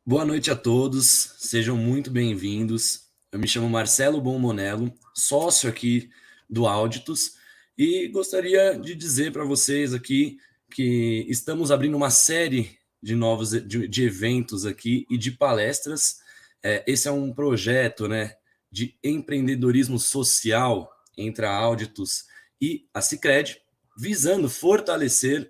Boa noite a todos, sejam muito bem-vindos. Eu me chamo Marcelo Bommonello, sócio aqui do Auditus, e gostaria de dizer para vocês aqui que estamos abrindo uma série de novos de eventos aqui e de palestras. Esse é um projeto, né, de empreendedorismo social entre a Auditus e a Sicredi, visando fortalecer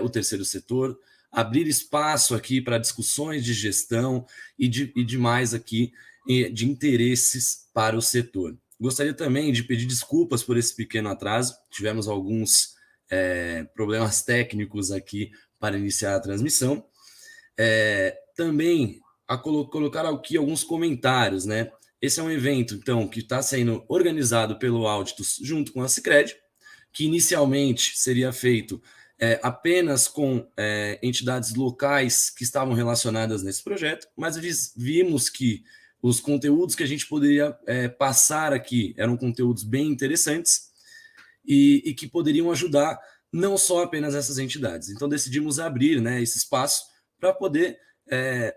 o terceiro setor, abrir espaço aqui para discussões de gestão e demais aqui de interesses para o setor. Gostaria também de pedir desculpas por esse pequeno atraso. Tivemos alguns problemas técnicos aqui para iniciar a transmissão. Também colocar aqui alguns comentários, né? Esse é um evento, então, que está sendo organizado pelo Auditus junto com a Sicredi, que inicialmente seria feito apenas com entidades locais que estavam relacionadas nesse projeto, mas vimos que os conteúdos que a gente poderia passar aqui eram conteúdos bem interessantes e que poderiam ajudar não só apenas essas entidades. Então decidimos abrir, né, esse espaço para poder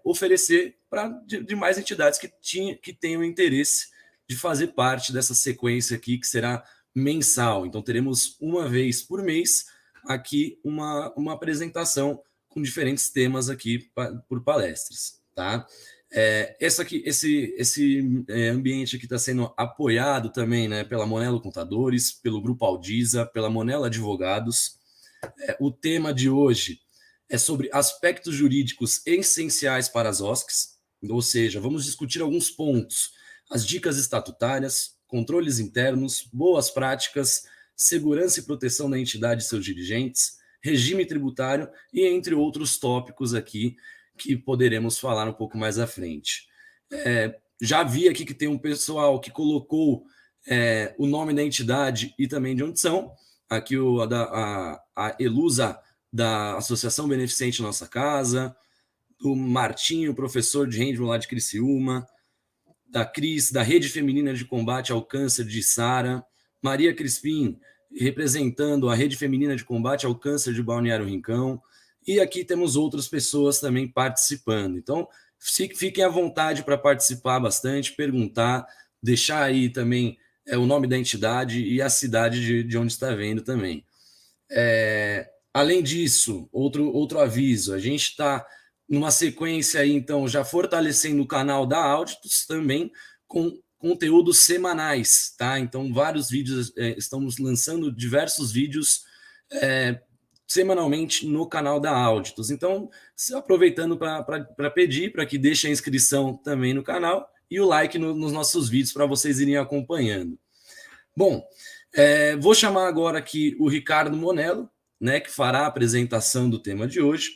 oferecer para demais entidades que tenham interesse de fazer parte dessa sequência aqui, que será mensal. Então teremos uma vez por mês aqui uma apresentação com diferentes temas aqui por palestras, tá? Esse ambiente aqui está sendo apoiado também, né, pela Monello Contadores, pelo Grupo Aldisa, pela Monello Advogados. O tema de hoje é sobre aspectos jurídicos essenciais para as OSCs, ou seja, vamos discutir alguns pontos, as dicas estatutárias, controles internos, boas práticas, segurança e proteção da entidade e seus dirigentes, regime tributário e entre outros tópicos aqui que poderemos falar um pouco mais à frente. Já vi aqui que tem um pessoal que colocou o nome da entidade e também de onde são. Aqui a Elusa, da Associação Beneficente Nossa Casa, do Martinho, professor de Handball lá de Criciúma, da Cris, da Rede Feminina de Combate ao Câncer de Sara, Maria Crispim, representando a Rede Feminina de Combate ao Câncer de Balneário Rincão, e aqui temos outras pessoas também participando. Então, fiquem à vontade para participar bastante, perguntar, deixar aí também o nome da entidade e a cidade de onde está vendo também. Além disso, outro aviso, a gente está numa sequência aí, então, já fortalecendo o canal da Auditus também com conteúdos semanais, tá? Então, vários vídeos, estamos lançando diversos vídeos semanalmente no canal da Auditus. Então, aproveitando para pedir para que deixe a inscrição também no canal e o like nos nossos vídeos para vocês irem acompanhando. Bom, vou chamar agora aqui o Ricardo Monello, né, que fará a apresentação do tema de hoje,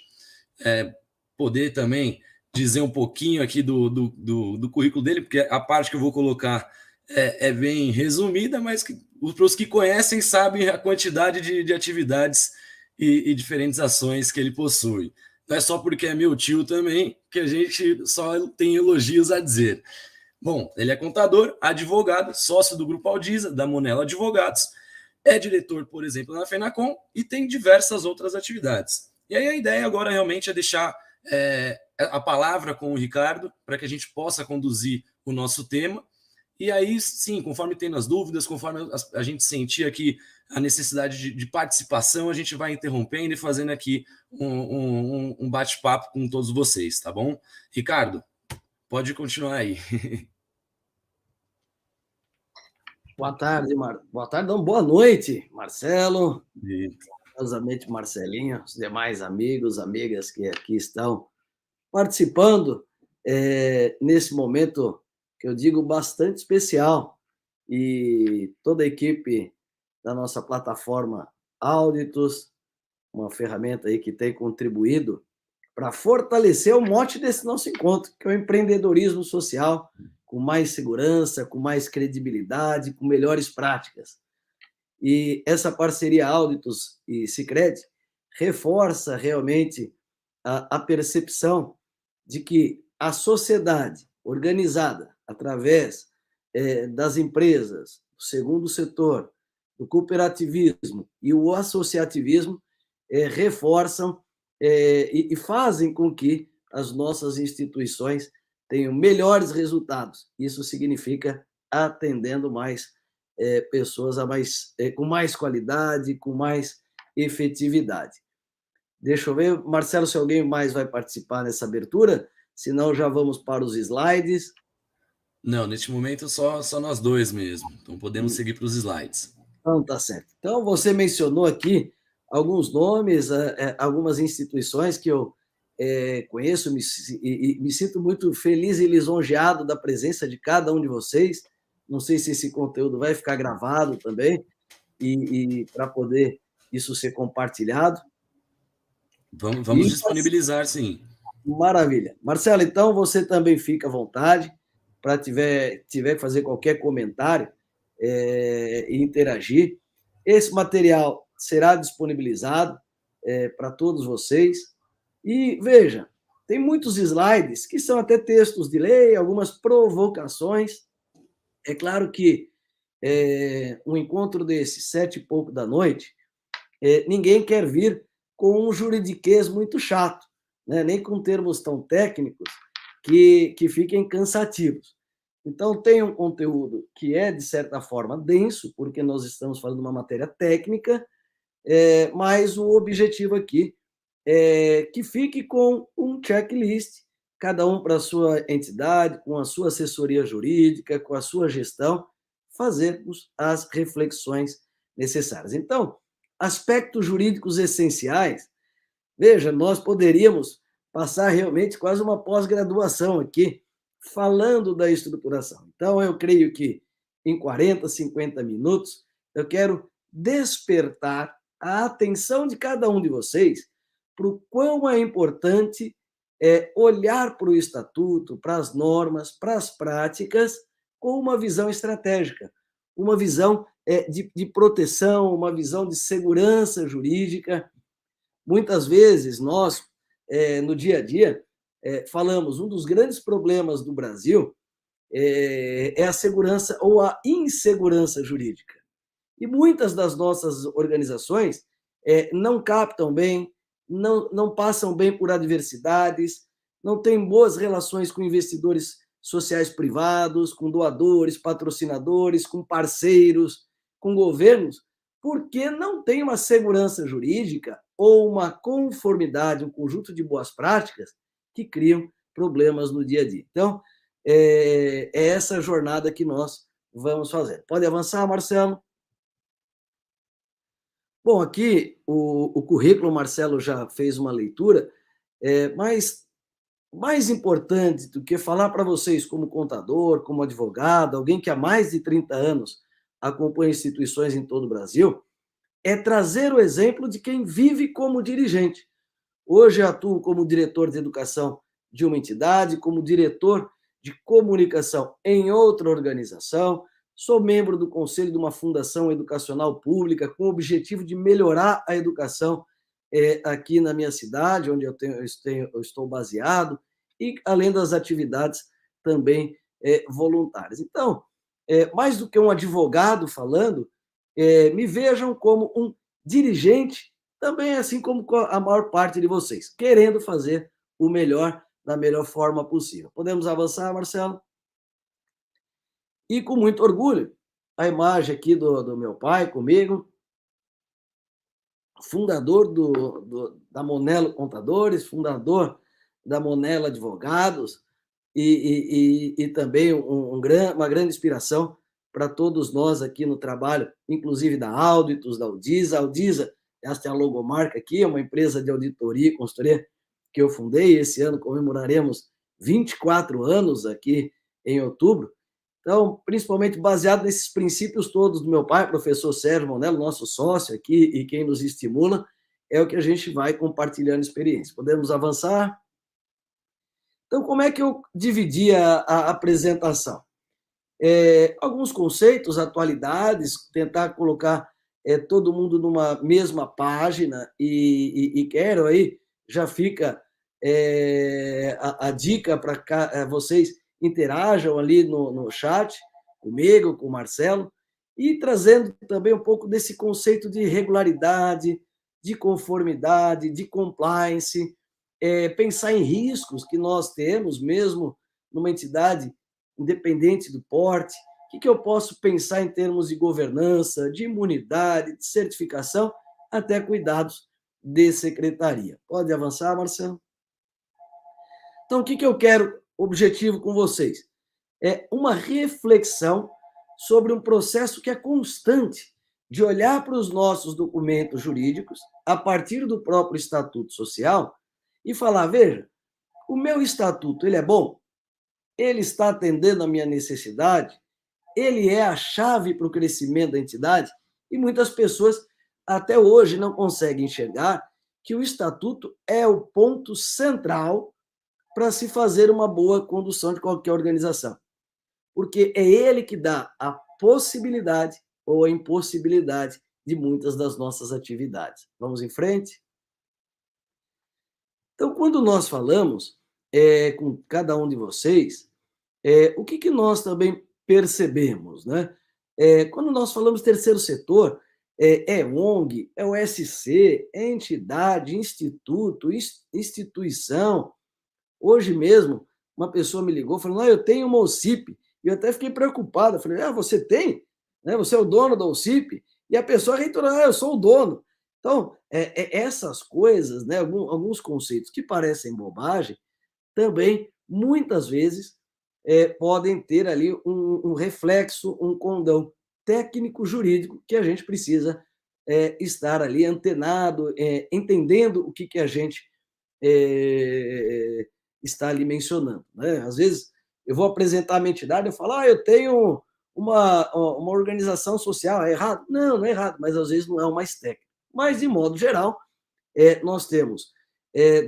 poder também dizer um pouquinho aqui do currículo dele, porque a parte que eu vou colocar é bem resumida, mas para os que conhecem sabem a quantidade de atividades e diferentes ações que ele possui. Não é só porque é meu tio também que a gente só tem elogios a dizer. Bom, ele é contador, advogado, sócio do Grupo Aldisa, da Monello Advogados, é diretor, por exemplo, na FENACOM e tem diversas outras atividades. E aí a ideia agora realmente é deixar a palavra com o Ricardo para que a gente possa conduzir o nosso tema. E aí, sim, conforme tendo as dúvidas, conforme a gente sentir aqui a necessidade de participação, a gente vai interrompendo e fazendo aqui um bate-papo com todos vocês, tá bom? Ricardo, pode continuar aí. Boa tarde, boa tarde, não, boa noite, Marcelo, E... carinhosamente Marcelinho, os demais amigos, amigas que aqui estão participando nesse momento que eu digo bastante especial, e toda a equipe da nossa plataforma Auditus, uma ferramenta aí que tem contribuído para fortalecer o mote desse nosso encontro, que é o empreendedorismo social, com mais segurança, com mais credibilidade, com melhores práticas. E essa parceria Auditus e Sicredi reforça realmente a percepção de que a sociedade organizada através das empresas, do segundo setor, do cooperativismo e o associativismo reforçam e fazem com que as nossas instituições tenham melhores resultados. Isso significa atendendo mais pessoas com mais qualidade, com mais efetividade. Deixa eu ver, Marcelo, se alguém mais vai participar nessa abertura, senão já vamos para os slides. Não, neste momento só nós dois mesmo. Então podemos seguir para os slides. Então, tá certo. Então, você mencionou aqui alguns nomes, algumas instituições que eu conheço e me sinto muito feliz e lisonjeado da presença de cada um de vocês. Não sei se esse conteúdo vai ficar gravado também e para poder isso ser compartilhado. Vamos disponibilizar, sim. Maravilha. Marcelo, então você também fica à vontade para tiver que fazer qualquer comentário e interagir. Esse material será disponibilizado para todos vocês. E veja, tem muitos slides que são até textos de lei, algumas provocações. É claro que um encontro desse, 7h pouco da noite, ninguém quer vir com um juridiquês muito chato, né? Nem com termos tão técnicos que fiquem cansativos. Então, tem um conteúdo que é, de certa forma, denso, porque nós estamos falando de uma matéria técnica, mas o objetivo aqui é que fique com um checklist, cada um para a sua entidade, com a sua assessoria jurídica, com a sua gestão, fazermos as reflexões necessárias. Então, aspectos jurídicos essenciais, veja, nós poderíamos passar realmente quase uma pós-graduação aqui, falando da estruturação. Então, eu creio que em 40, 50 minutos, eu quero despertar a atenção de cada um de vocês para o quão é importante olhar para o estatuto, para as normas, para as práticas, com uma visão estratégica, uma visão de proteção, uma visão de segurança jurídica. Muitas vezes, nós, no dia a dia, falamos, um dos grandes problemas do Brasil é a segurança ou a insegurança jurídica. E muitas das nossas organizações não captam bem, não passam bem por adversidades, não têm boas relações com investidores sociais privados, com doadores, patrocinadores, com parceiros, com governos, porque não tem uma segurança jurídica ou uma conformidade, um conjunto de boas práticas que criam problemas no dia a dia. Então, é essa jornada que nós vamos fazer. Pode avançar, Marcelo? Bom, aqui o currículo, o Marcelo já fez uma leitura, mas mais importante do que falar para vocês como contador, como advogado, alguém que há mais de 30 anos acompanha instituições em todo o Brasil, é trazer o exemplo de quem vive como dirigente. Hoje eu atuo como diretor de educação de uma entidade, como diretor de comunicação em outra organização, sou membro do conselho de uma fundação educacional pública com o objetivo de melhorar a educação aqui na minha cidade, onde eu estou baseado, e além das atividades também voluntárias. Então, mais do que um advogado falando, me vejam como um dirigente, também assim como a maior parte de vocês, querendo fazer o melhor da melhor forma possível. Podemos avançar, Marcelo? E com muito orgulho, a imagem aqui do meu pai comigo, fundador da Monelo Contadores, fundador da Monelo Advogados, e também uma grande inspiração para todos nós aqui no trabalho, inclusive da Auditus, da Audisa. A Audisa, esta é a logomarca aqui, é uma empresa de auditoria e consultoria que eu fundei. Esse ano comemoraremos 24 anos aqui em outubro. Então, principalmente baseado nesses princípios todos do meu pai, professor Sérgio Monelo, nosso sócio aqui e quem nos estimula, é o que a gente vai compartilhando experiência. Podemos avançar? Então, como é que eu dividi a apresentação? Alguns conceitos, atualidades, tentar colocar todo mundo numa mesma página e quero aí, já fica a dica para vocês interajam ali no chat, comigo, com o Marcelo, e trazendo também um pouco desse conceito de regularidade, de conformidade, de compliance, pensar em riscos que nós temos, mesmo numa entidade independente do porte. O que eu posso pensar em termos de governança, de imunidade, de certificação, até cuidados de secretaria. Pode avançar, Marcelo? Então, o que eu quero, objetivo com vocês? É uma reflexão sobre um processo que é constante, de olhar para os nossos documentos jurídicos, a partir do próprio Estatuto Social, e falar, veja, o meu estatuto, ele é bom? Ele está atendendo a minha necessidade? Ele é a chave para o crescimento da entidade? E muitas pessoas, até hoje, não conseguem enxergar que o estatuto é o ponto central para se fazer uma boa condução de qualquer organização. Porque é ele que dá a possibilidade ou a impossibilidade de muitas das nossas atividades. Vamos em frente? Então, quando nós falamos com cada um de vocês, o que nós também percebemos, né? Quando nós falamos terceiro setor, é ONG, é o SC, é entidade, instituto, instituição. Hoje mesmo, uma pessoa me ligou falando, eu tenho uma OCIP, e eu até fiquei preocupado. Eu falei, você tem? Né? Você é o dono da OCIP? E a pessoa reitorou, eu sou o dono. Então, essas coisas, né, alguns conceitos que parecem bobagem, também, muitas vezes, podem ter ali um reflexo, um condão técnico-jurídico que a gente precisa estar ali antenado, entendendo o que a gente está ali mencionando. Né? Às vezes, eu vou apresentar a minha entidade, eu falo, eu tenho uma organização social, é errado? Não, não é errado, mas às vezes não é o mais técnico. Mas, de modo geral, nós temos,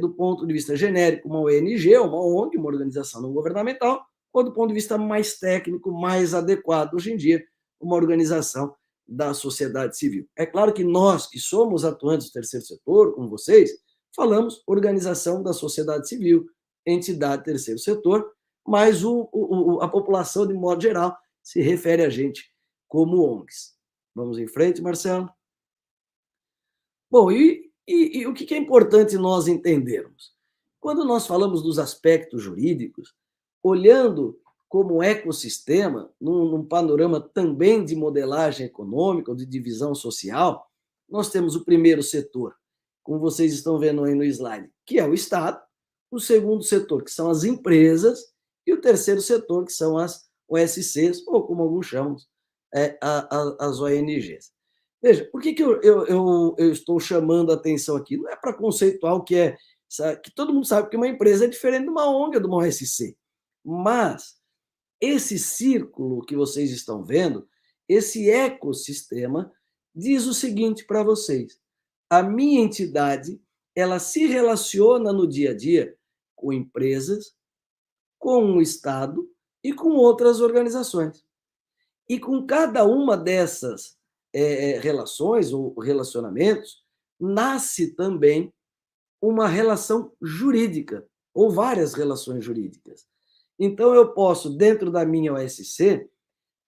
do ponto de vista genérico, uma ONG, uma ONG, uma organização não governamental, ou do ponto de vista mais técnico, mais adequado, hoje em dia, uma organização da sociedade civil. É claro que nós, que somos atuantes do terceiro setor, como vocês, falamos organização da sociedade civil, entidade terceiro setor, mas a população, de modo geral, se refere a gente como ONGs. Vamos em frente, Marcelo? Bom, e o que é importante nós entendermos? Quando nós falamos dos aspectos jurídicos, olhando como ecossistema, num panorama também de modelagem econômica ou de divisão social, nós temos o primeiro setor, como vocês estão vendo aí no slide, que é o Estado, o segundo setor, que são as empresas, e o terceiro setor, que são as OSCs, ou como alguns chamam, as ONGs. Veja, por que eu estou chamando a atenção aqui? Não é para conceituar o que é, que todo mundo sabe que uma empresa é diferente de uma ONG, de uma OSC, mas esse círculo que vocês estão vendo, esse ecossistema, diz o seguinte para vocês: a minha entidade, ela se relaciona no dia a dia com empresas, com o Estado e com outras organizações. E com cada uma dessas relações ou relacionamentos, nasce também uma relação jurídica, ou várias relações jurídicas. Então, eu posso, dentro da minha OSC,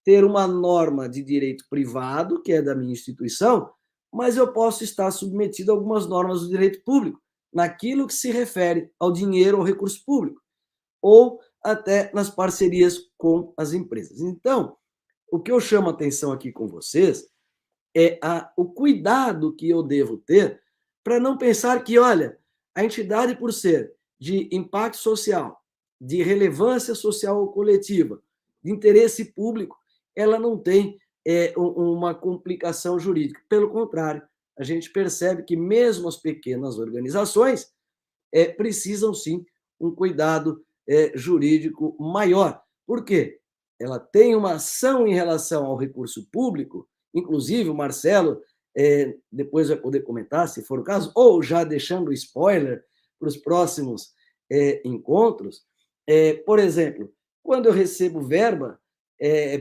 ter uma norma de direito privado, que é da minha instituição, mas eu posso estar submetido a algumas normas do direito público, naquilo que se refere ao dinheiro ou recurso público, ou até nas parcerias com as empresas. Então, o que eu chamo a atenção aqui com vocês é o cuidado que eu devo ter para não pensar que, olha, a entidade, por ser de impacto social, de relevância social ou coletiva, de interesse público, ela não tem uma complicação jurídica. Pelo contrário, a gente percebe que mesmo as pequenas organizações precisam, sim, um cuidado jurídico maior. Por quê? Ela tem uma ação em relação ao recurso público, inclusive o Marcelo depois vai poder comentar, se for o caso, ou já deixando spoiler para os próximos encontros. Por exemplo, quando eu recebo verba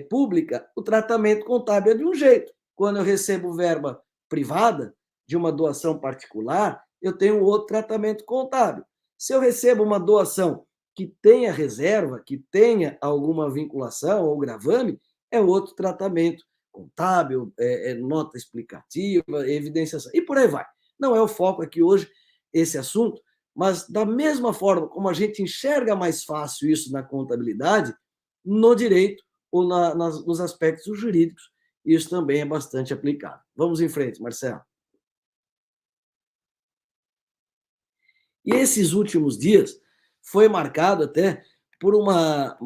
pública, o tratamento contábil é de um jeito. Quando eu recebo verba privada, de uma doação particular, eu tenho outro tratamento contábil. Se eu recebo uma doação que tenha reserva, que tenha alguma vinculação ou gravame, é outro tratamento contábil, nota explicativa, evidenciação, e por aí vai. Não é o foco aqui hoje esse assunto, Mas, da mesma forma como a gente enxerga mais fácil isso na contabilidade, no direito ou nos aspectos jurídicos, isso também é bastante aplicado. Vamos em frente, Marcelo. E esses últimos dias foi marcado até por uma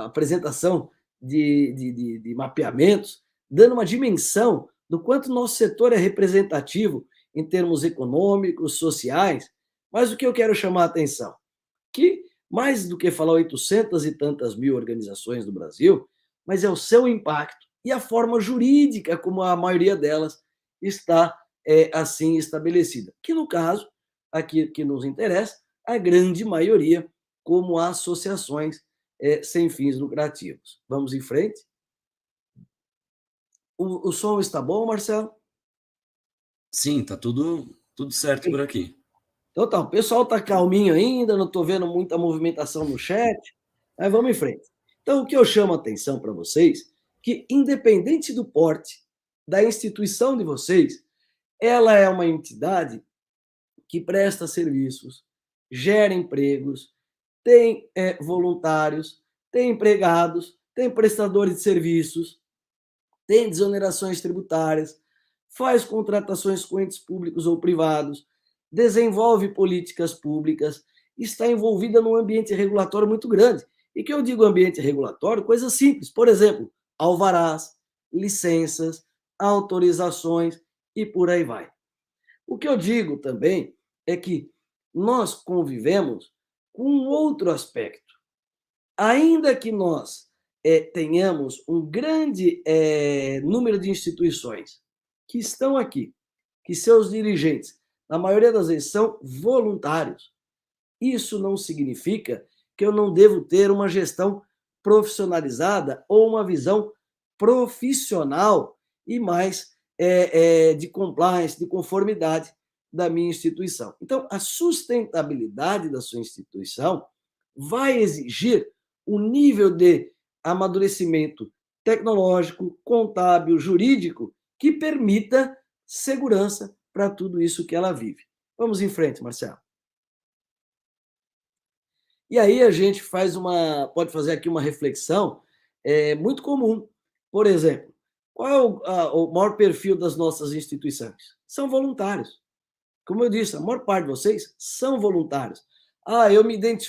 apresentação de mapeamentos, dando uma dimensão do quanto nosso setor é representativo em termos econômicos, sociais, mas o que eu quero chamar a atenção, que mais do que falar 800 e tantas mil organizações do Brasil, mas é o seu impacto e a forma jurídica como a maioria delas está assim estabelecida, que no caso, aqui que nos interessa, a grande maioria como associações sem fins lucrativos. Vamos em frente? O som está bom, Marcelo? Sim, tá tudo certo por aqui. Então tá, o pessoal tá calminho ainda, não estou vendo muita movimentação no chat, mas vamos em frente. Então, o que eu chamo a atenção para vocês, que independente do porte da instituição de vocês, ela é uma entidade que presta serviços, gera empregos, tem voluntários, tem empregados, tem prestadores de serviços, tem desonerações tributárias, faz contratações com entes públicos ou privados, desenvolve políticas públicas, está envolvida num ambiente regulatório muito grande. E que eu digo ambiente regulatório, coisas simples, por exemplo, alvarás, licenças, autorizações e por aí vai. O que eu digo também é que nós convivemos com um outro aspecto. Ainda que nós tenhamos um grande número de instituições que estão aqui, que seus dirigentes, na maioria das vezes, são voluntários, isso não significa que eu não devo ter uma gestão profissionalizada ou uma visão profissional e mais de compliance, de conformidade da minha instituição. Então, a sustentabilidade da sua instituição vai exigir um nível de amadurecimento tecnológico, contábil, jurídico, que permita segurança para tudo isso que ela vive. Vamos em frente, Marcelo. E aí a gente pode fazer aqui uma reflexão muito comum. Por exemplo, qual é o maior perfil das nossas instituições? São voluntários. Como eu disse, a maior parte de vocês são voluntários.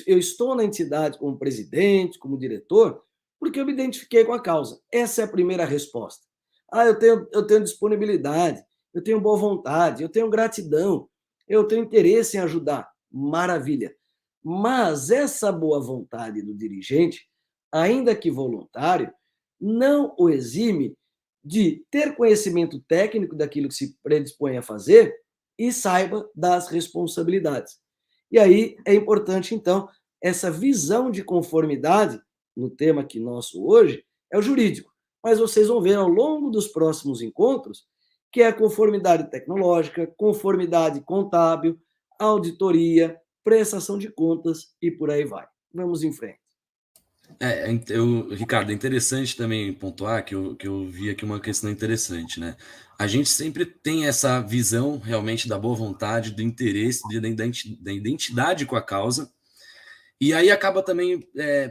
Eu estou na entidade como presidente, como diretor, porque eu me identifiquei com a causa. Essa é a primeira resposta. Eu tenho disponibilidade, eu tenho boa vontade, eu tenho gratidão, eu tenho interesse em ajudar. Maravilha. Mas essa boa vontade do dirigente, ainda que voluntário, não o exime de ter conhecimento técnico daquilo que se predispõe a fazer e saiba das responsabilidades. E aí é importante, então, essa visão de conformidade, no tema que nosso hoje, é o jurídico. Mas vocês vão ver ao longo dos próximos encontros que é a conformidade tecnológica, conformidade contábil, auditoria, prestação de contas e por aí vai. Vamos em frente. Ricardo, é interessante também pontuar que eu vi aqui uma questão interessante, né? A gente sempre tem essa visão realmente da boa vontade, do interesse, da identidade com a causa, e aí acaba também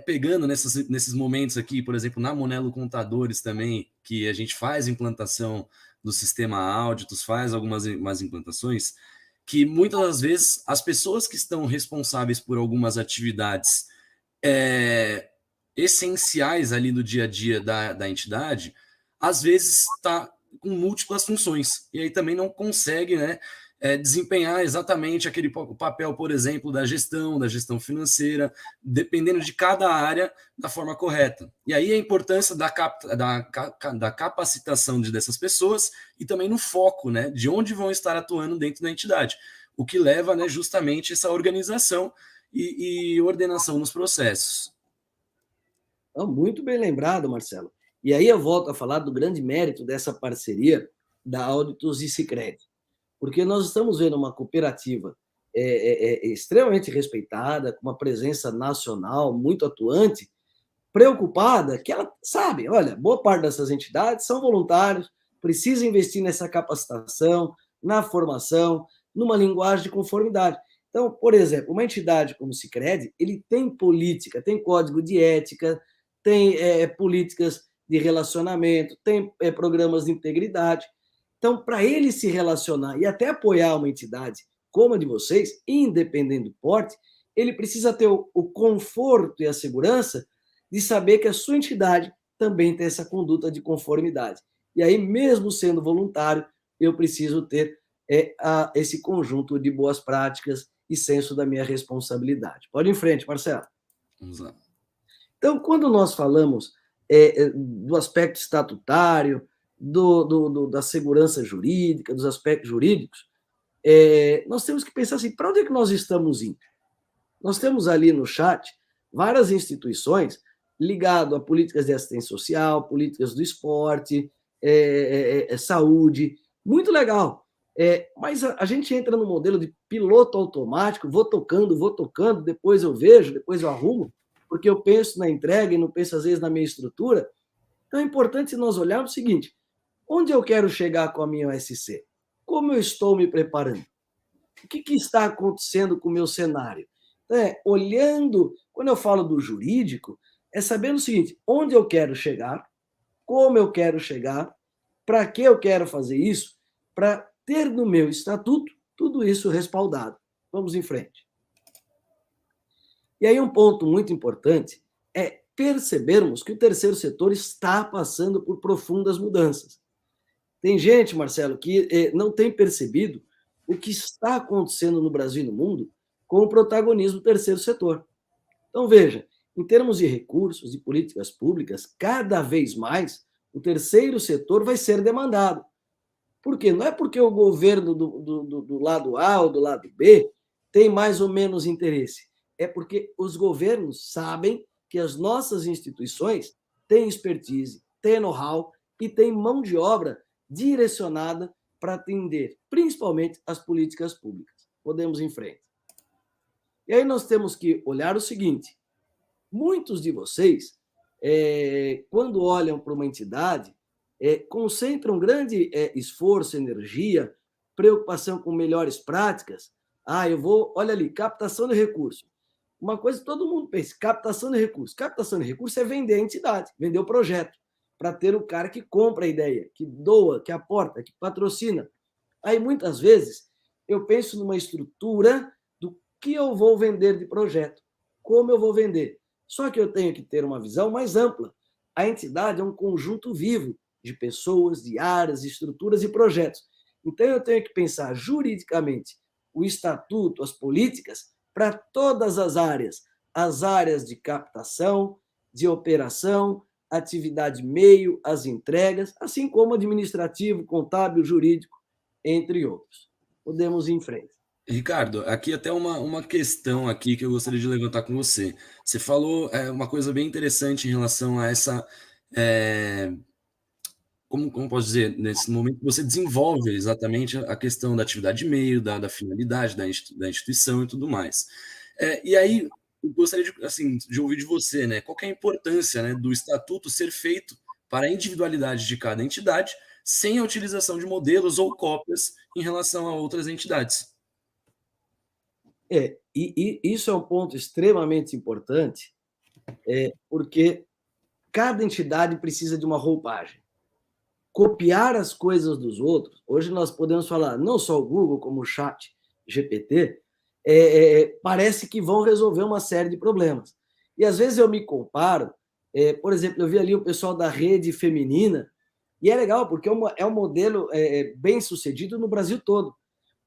pegando nesses momentos aqui, por exemplo, na Monelo Contadores também, que a gente faz implantação do sistema Auditus, faz algumas implantações, que muitas das vezes as pessoas que estão responsáveis por algumas atividades essenciais ali no dia a dia da entidade, às vezes está com múltiplas funções, e aí também não consegue, né, desempenhar exatamente aquele papel, por exemplo, da gestão financeira, dependendo de cada área, da forma correta. E aí a importância da capacitação dessas pessoas e também no foco, né, de onde vão estar atuando dentro da entidade, o que leva, né, justamente essa organização e ordenação nos processos. Muito bem lembrado, Marcelo. E aí eu volto a falar do grande mérito dessa parceria da Auditus e Sicredi, porque nós estamos vendo uma cooperativa extremamente respeitada, com uma presença nacional muito atuante, preocupada, que ela sabe, olha, boa parte dessas entidades são voluntários, precisa investir nessa capacitação, na formação, numa linguagem de conformidade. Então, por exemplo, uma entidade como o Sicredi, ele tem política, tem código de ética, tem políticas de relacionamento, tem programas de integridade. Então, para ele se relacionar e até apoiar uma entidade como a de vocês, independente do porte, ele precisa ter o conforto e a segurança de saber que a sua entidade também tem essa conduta de conformidade. E aí, mesmo sendo voluntário, eu preciso ter esse conjunto de boas práticas e senso da minha responsabilidade. Pode ir em frente, Marcelo. Vamos lá. Então, quando nós falamos do aspecto estatutário, da segurança jurídica, dos aspectos jurídicos, nós temos que pensar assim, para onde é que nós estamos indo? Nós temos ali no chat várias instituições ligadas a políticas de assistência social, políticas do esporte, saúde, muito legal. Mas a gente entra no modelo de piloto automático, vou tocando, depois eu vejo, depois eu arrumo, porque eu penso na entrega e não penso, às vezes, na minha estrutura. Então, é importante nós olharmos o seguinte, onde eu quero chegar com a minha OSC? Como eu estou me preparando? O que está acontecendo com o meu cenário? Olhando, quando eu falo do jurídico, é sabendo o seguinte, onde eu quero chegar, como eu quero chegar, para que eu quero fazer isso, para ter no meu estatuto tudo isso respaldado. Vamos em frente. E aí um ponto muito importante é percebermos que o terceiro setor está passando por profundas mudanças. Tem gente, Marcelo, que não tem percebido o que está acontecendo no Brasil e no mundo com o protagonismo do terceiro setor. Então, veja, em termos de recursos e políticas públicas, cada vez mais o terceiro setor vai ser demandado. Por quê? Não é porque o governo do lado A ou do lado B tem mais ou menos interesse. É porque os governos sabem que as nossas instituições têm expertise, têm know-how e têm mão de obra direcionada para atender, principalmente, as políticas públicas. Podemos ir em frente. E aí nós temos que olhar o seguinte, muitos de vocês, quando olham para uma entidade, concentram grande esforço, energia, preocupação com melhores práticas. Olha ali, captação de recursos. Uma coisa que todo mundo pensa, captação de recursos. Captação de recursos é vender a entidade, vender o projeto, para ter o cara que compra a ideia, que doa, que aporta, que patrocina. Aí, muitas vezes, eu penso numa estrutura do que eu vou vender de projeto, como eu vou vender. Só que eu tenho que ter uma visão mais ampla. A entidade é um conjunto vivo de pessoas, de áreas, estruturas e projetos. Então, eu tenho que pensar juridicamente o estatuto, as políticas, para todas as áreas de captação, de operação, atividade meio, as entregas, assim como administrativo, contábil, jurídico, entre outros. Podemos ir em frente. Ricardo, aqui até uma questão aqui que eu gostaria de levantar com você. Você falou uma coisa bem interessante em relação a essa, como posso dizer, nesse momento você desenvolve exatamente a questão da atividade de meio, da finalidade da instituição e tudo mais. E aí, eu gostaria de, assim, de ouvir de você, né? Qual que é a importância, né, do estatuto ser feito para a individualidade de cada entidade, sem a utilização de modelos ou cópias em relação a outras entidades? E isso é um ponto extremamente importante, porque cada entidade precisa de uma roupagem. Copiar as coisas dos outros, hoje nós podemos falar, não só o Google, como o chat GPT, parece que vão resolver uma série de problemas. E às vezes eu me comparo, por exemplo, eu vi ali o pessoal da rede feminina, e é legal, porque é um modelo bem sucedido no Brasil todo.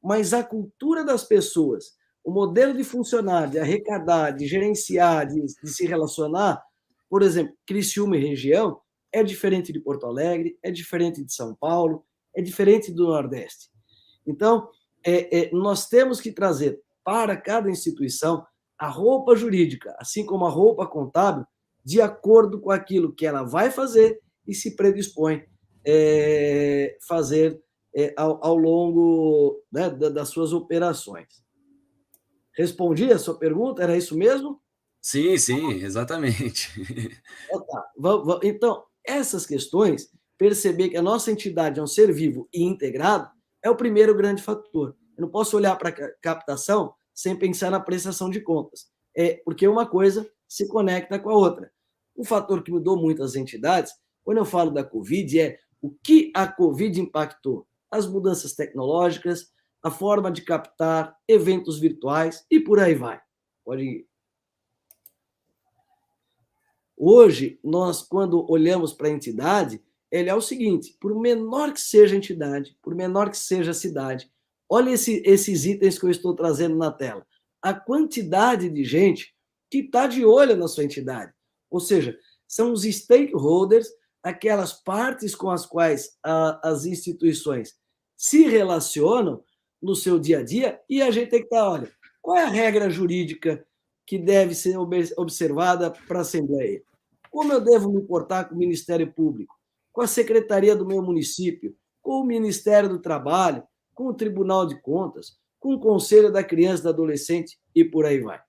Mas a cultura das pessoas, o modelo de funcionar, de arrecadar, de gerenciar, de se relacionar, por exemplo, Criciúma e região, é diferente de Porto Alegre, é diferente de São Paulo, é diferente do Nordeste. Então, nós temos que trazer para cada instituição a roupa jurídica, assim como a roupa contábil, de acordo com aquilo que ela vai fazer e se predispõe fazer ao longo, né, das suas operações. Respondi a sua pergunta? Era isso mesmo? Sim, sim, exatamente. Então, essas questões, perceber que a nossa entidade é um ser vivo e integrado, é o primeiro grande fator. Eu não posso olhar para a captação sem pensar na prestação de contas. Porque uma coisa se conecta com a outra. Um fator que mudou muito as entidades, quando eu falo da Covid, é o que a Covid impactou. As mudanças tecnológicas, a forma de captar, eventos virtuais e por aí vai. Pode ir. Hoje, nós, quando olhamos para a entidade, ele é o seguinte, por menor que seja a entidade, por menor que seja a cidade, olha esses itens que eu estou trazendo na tela. A quantidade de gente que está de olho na sua entidade. Ou seja, são os stakeholders, aquelas partes com as quais as instituições se relacionam no seu dia a dia, e a gente tem que estar, olha, qual é a regra jurídica que deve ser observada para a Assembleia? Como eu devo me portar com o Ministério Público, com a Secretaria do meu município, com o Ministério do Trabalho, com o Tribunal de Contas, com o Conselho da Criança e do Adolescente e por aí vai.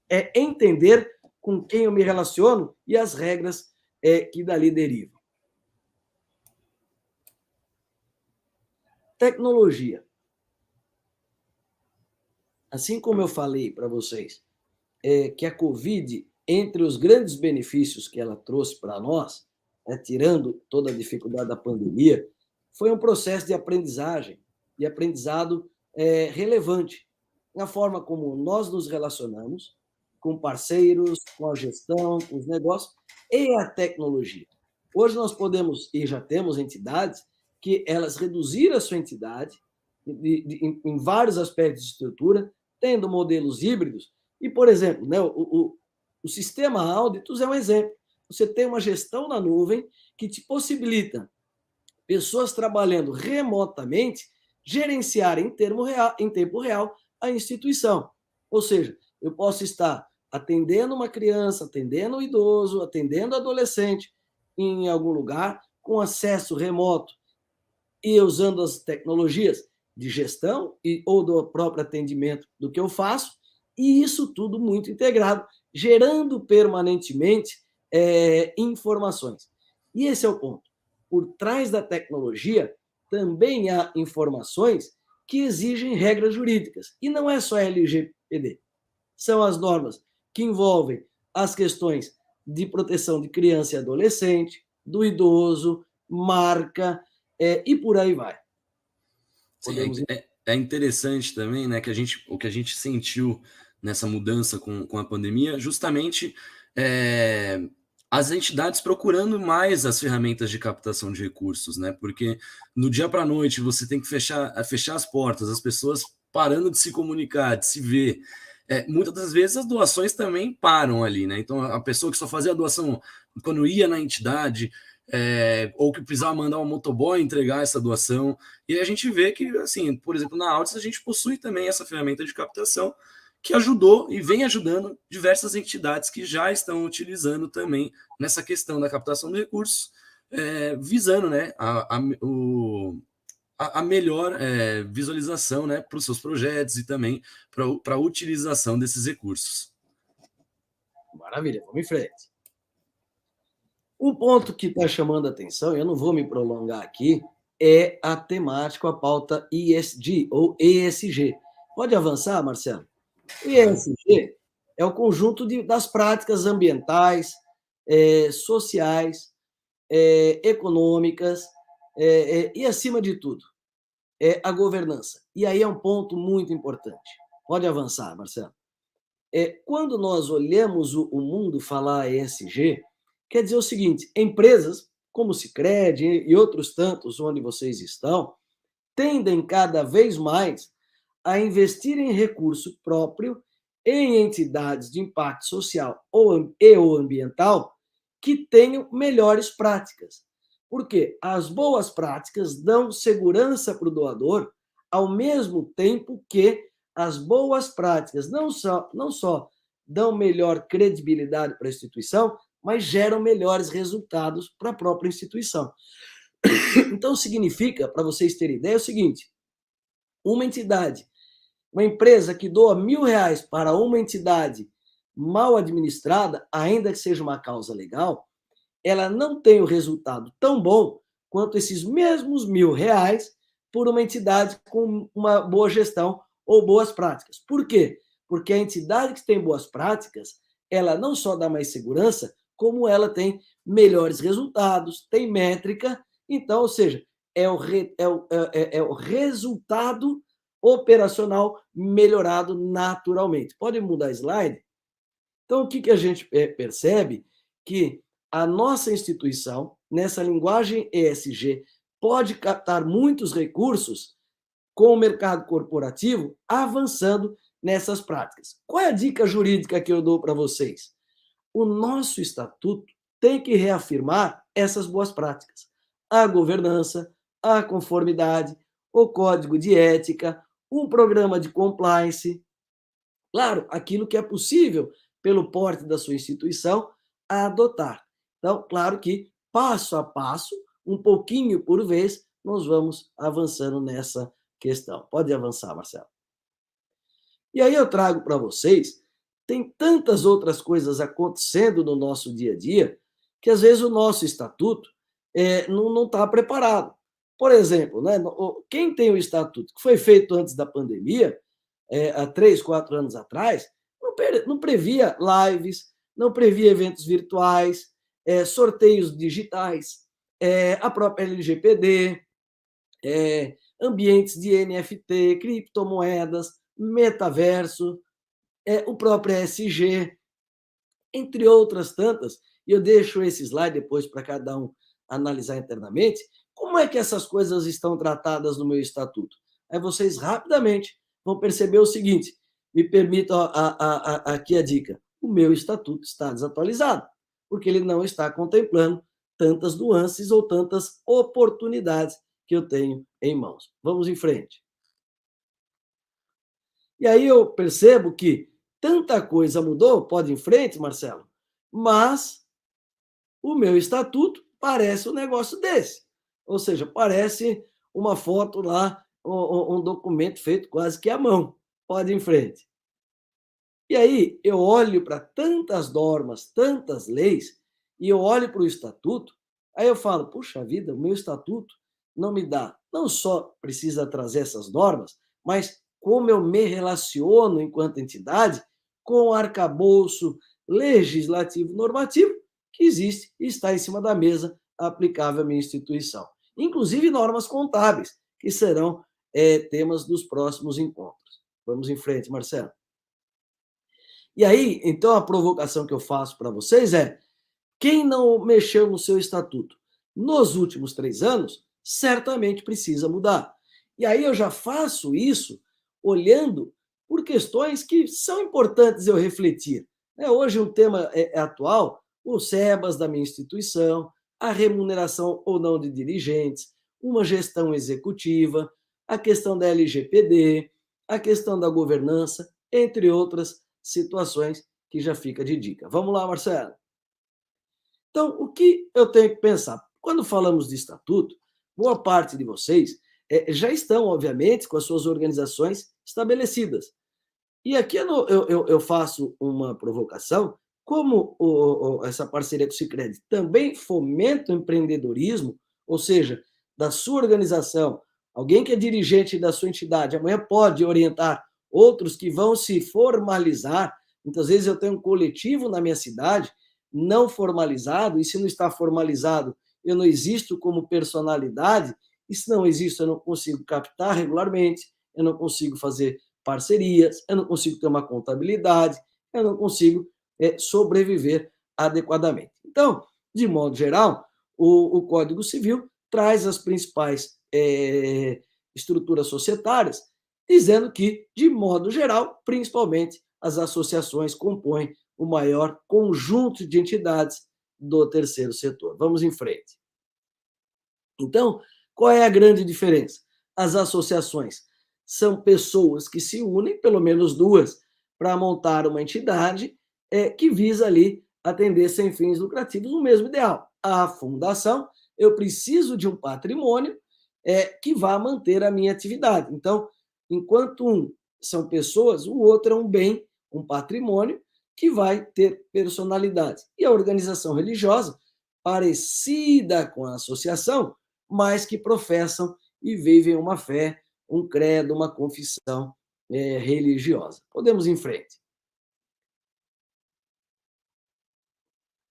É entender com quem eu me relaciono e as regras que dali derivam. Tecnologia. Assim como eu falei para vocês que a Covid, entre os grandes benefícios que ela trouxe para nós, tirando toda a dificuldade da pandemia, foi um processo de aprendizagem, de aprendizado relevante, na forma como nós nos relacionamos com parceiros, com a gestão, com os negócios e a tecnologia. Hoje nós podemos, e já temos entidades, que elas reduziram a sua entidade em vários aspectos de estrutura, tendo modelos híbridos, e, por exemplo, né, o sistema Auditus é um exemplo. Você tem uma gestão na nuvem que te possibilita pessoas trabalhando remotamente gerenciar em tempo real a instituição. Ou seja, eu posso estar atendendo uma criança, atendendo um idoso, atendendo um adolescente em algum lugar, com acesso remoto e usando as tecnologias de gestão ou do próprio atendimento do que eu faço, e isso tudo muito integrado, gerando permanentemente informações. E esse é o ponto. Por trás da tecnologia, também há informações que exigem regras jurídicas. E não é só a LGPD. São as normas que envolvem as questões de proteção de criança e adolescente, do idoso, marca, e por aí vai. Sim, é interessante também, né, que o que a gente sentiu nessa mudança com a pandemia, justamente as entidades procurando mais as ferramentas de captação de recursos, né? Porque no dia para a noite você tem que fechar as portas, as pessoas parando de se comunicar, de se ver. Muitas das vezes as doações também param ali, né? Então a pessoa que só fazia a doação quando ia na entidade, ou que precisava mandar um motoboy entregar essa doação. E a gente vê que, assim, por exemplo, na Altis a gente possui também essa ferramenta de captação que ajudou e vem ajudando diversas entidades que já estão utilizando também nessa questão da captação de recursos, visando, né, a melhor visualização, né, para os seus projetos e também para a utilização desses recursos. Maravilha, vamos em frente. Um ponto que está chamando a atenção, eu não vou me prolongar aqui, é a temática, a pauta ESG ou ESG. Pode avançar, Marcelo? O ESG é o conjunto das práticas ambientais, sociais, econômicas e, acima de tudo, a governança. E aí é um ponto muito importante. Pode avançar, Marcelo. Quando nós olhamos o mundo falar ESG, quer dizer o seguinte, empresas como Sicredi e outros tantos onde vocês estão, tendem cada vez mais a investir em recurso próprio em entidades de impacto social ou ambiental que tenham melhores práticas. Porque as boas práticas dão segurança para o doador, ao mesmo tempo que as boas práticas não só dão melhor credibilidade para a instituição, mas geram melhores resultados para a própria instituição. Então, significa, para vocês terem ideia, o seguinte, uma empresa que doa R$1.000 para uma entidade mal administrada, ainda que seja uma causa legal, ela não tem o resultado tão bom quanto esses mesmos R$1.000 por uma entidade com uma boa gestão ou boas práticas. Por quê? porque a entidade que tem boas práticas, ela não só dá mais segurança, como ela tem melhores resultados, tem métrica, então, ou seja, é o resultado operacional melhorado naturalmente. Pode mudar slide? Então, o que, que a gente percebe? Que a nossa instituição, nessa linguagem ESG, pode captar muitos recursos com o mercado corporativo avançando nessas práticas. Qual é a dica jurídica que eu dou para vocês? O nosso estatuto tem que reafirmar essas boas práticas. A governança, a conformidade, o código de ética, um programa de compliance. Claro, aquilo que é possível pelo porte da sua instituição a adotar. Então, claro que passo a passo, um pouquinho por vez, nós vamos avançando nessa questão. Pode avançar, Marcelo. E aí eu trago para vocês, tem tantas outras coisas acontecendo no nosso dia a dia, que às vezes o nosso estatuto não está preparado. Por exemplo, né, quem tem o estatuto que foi feito antes da pandemia, há 3, 4 anos atrás, não previa lives, não previa eventos virtuais, sorteios digitais, a própria LGPD, ambientes de NFT, criptomoedas, metaverso, o próprio ESG, entre outras tantas, e eu deixo esse slide depois para cada um analisar internamente, como é que essas coisas estão tratadas no meu estatuto? Aí vocês rapidamente vão perceber o seguinte, me permitam aqui a dica, o meu estatuto está desatualizado, porque ele não está contemplando tantas nuances ou tantas oportunidades que eu tenho em mãos. Vamos em frente. E aí eu percebo que tanta coisa mudou, pode ir em frente, Marcelo, mas o meu estatuto parece um negócio desse. Ou seja, parece uma foto lá, um documento feito quase que à mão. Pode ir em frente. E aí eu olho para tantas normas, tantas leis, e eu olho para o estatuto, aí eu falo, puxa vida, o meu estatuto não me dá, não só precisa trazer essas normas, mas como eu me relaciono enquanto entidade com o arcabouço legislativo normativo que existe e está em cima da mesa aplicável à minha instituição. Inclusive normas contábeis, que serão temas dos próximos encontros. Vamos em frente, Marcelo. E aí, então, a provocação que eu faço para vocês é: quem não mexeu no seu estatuto nos últimos 3 anos, certamente precisa mudar. E aí eu já faço isso olhando por questões que são importantes eu refletir. Hoje um tema atual, o SEBAS da minha instituição, a remuneração ou não de dirigentes, uma gestão executiva, a questão da LGPD, a questão da governança, entre outras situações que já fica de dica. Vamos lá, Marcelo. Então, o que eu tenho que pensar? Quando falamos de estatuto, boa parte de vocês já estão, obviamente, com as suas organizações estabelecidas. E aqui eu faço uma provocação, como essa parceria com o Sicredi também fomenta o empreendedorismo, ou seja, da sua organização, alguém que é dirigente da sua entidade, amanhã pode orientar outros que vão se formalizar. Muitas vezes eu tenho um coletivo na minha cidade não formalizado, e se não está formalizado, eu não existo como personalidade, e se não existo, eu não consigo captar regularmente, eu não consigo fazer parcerias, eu não consigo ter uma contabilidade, eu não consigo sobreviver adequadamente. Então, de modo geral, o Código Civil traz as principais estruturas societárias, dizendo que, de modo geral, principalmente as associações compõem o maior conjunto de entidades do terceiro setor. Vamos em frente. Então, qual é a grande diferença? As associações são pessoas que se unem, pelo menos duas, para montar uma entidade que visa ali atender sem fins lucrativos o mesmo ideal. A fundação, eu preciso de um patrimônio que vá manter a minha atividade. Então, enquanto um são pessoas, o outro é um bem, um patrimônio, que vai ter personalidade. E a organização religiosa, parecida com a associação, mas que professam e vivem uma fé, um credo, uma confissão religiosa. Podemos ir em frente.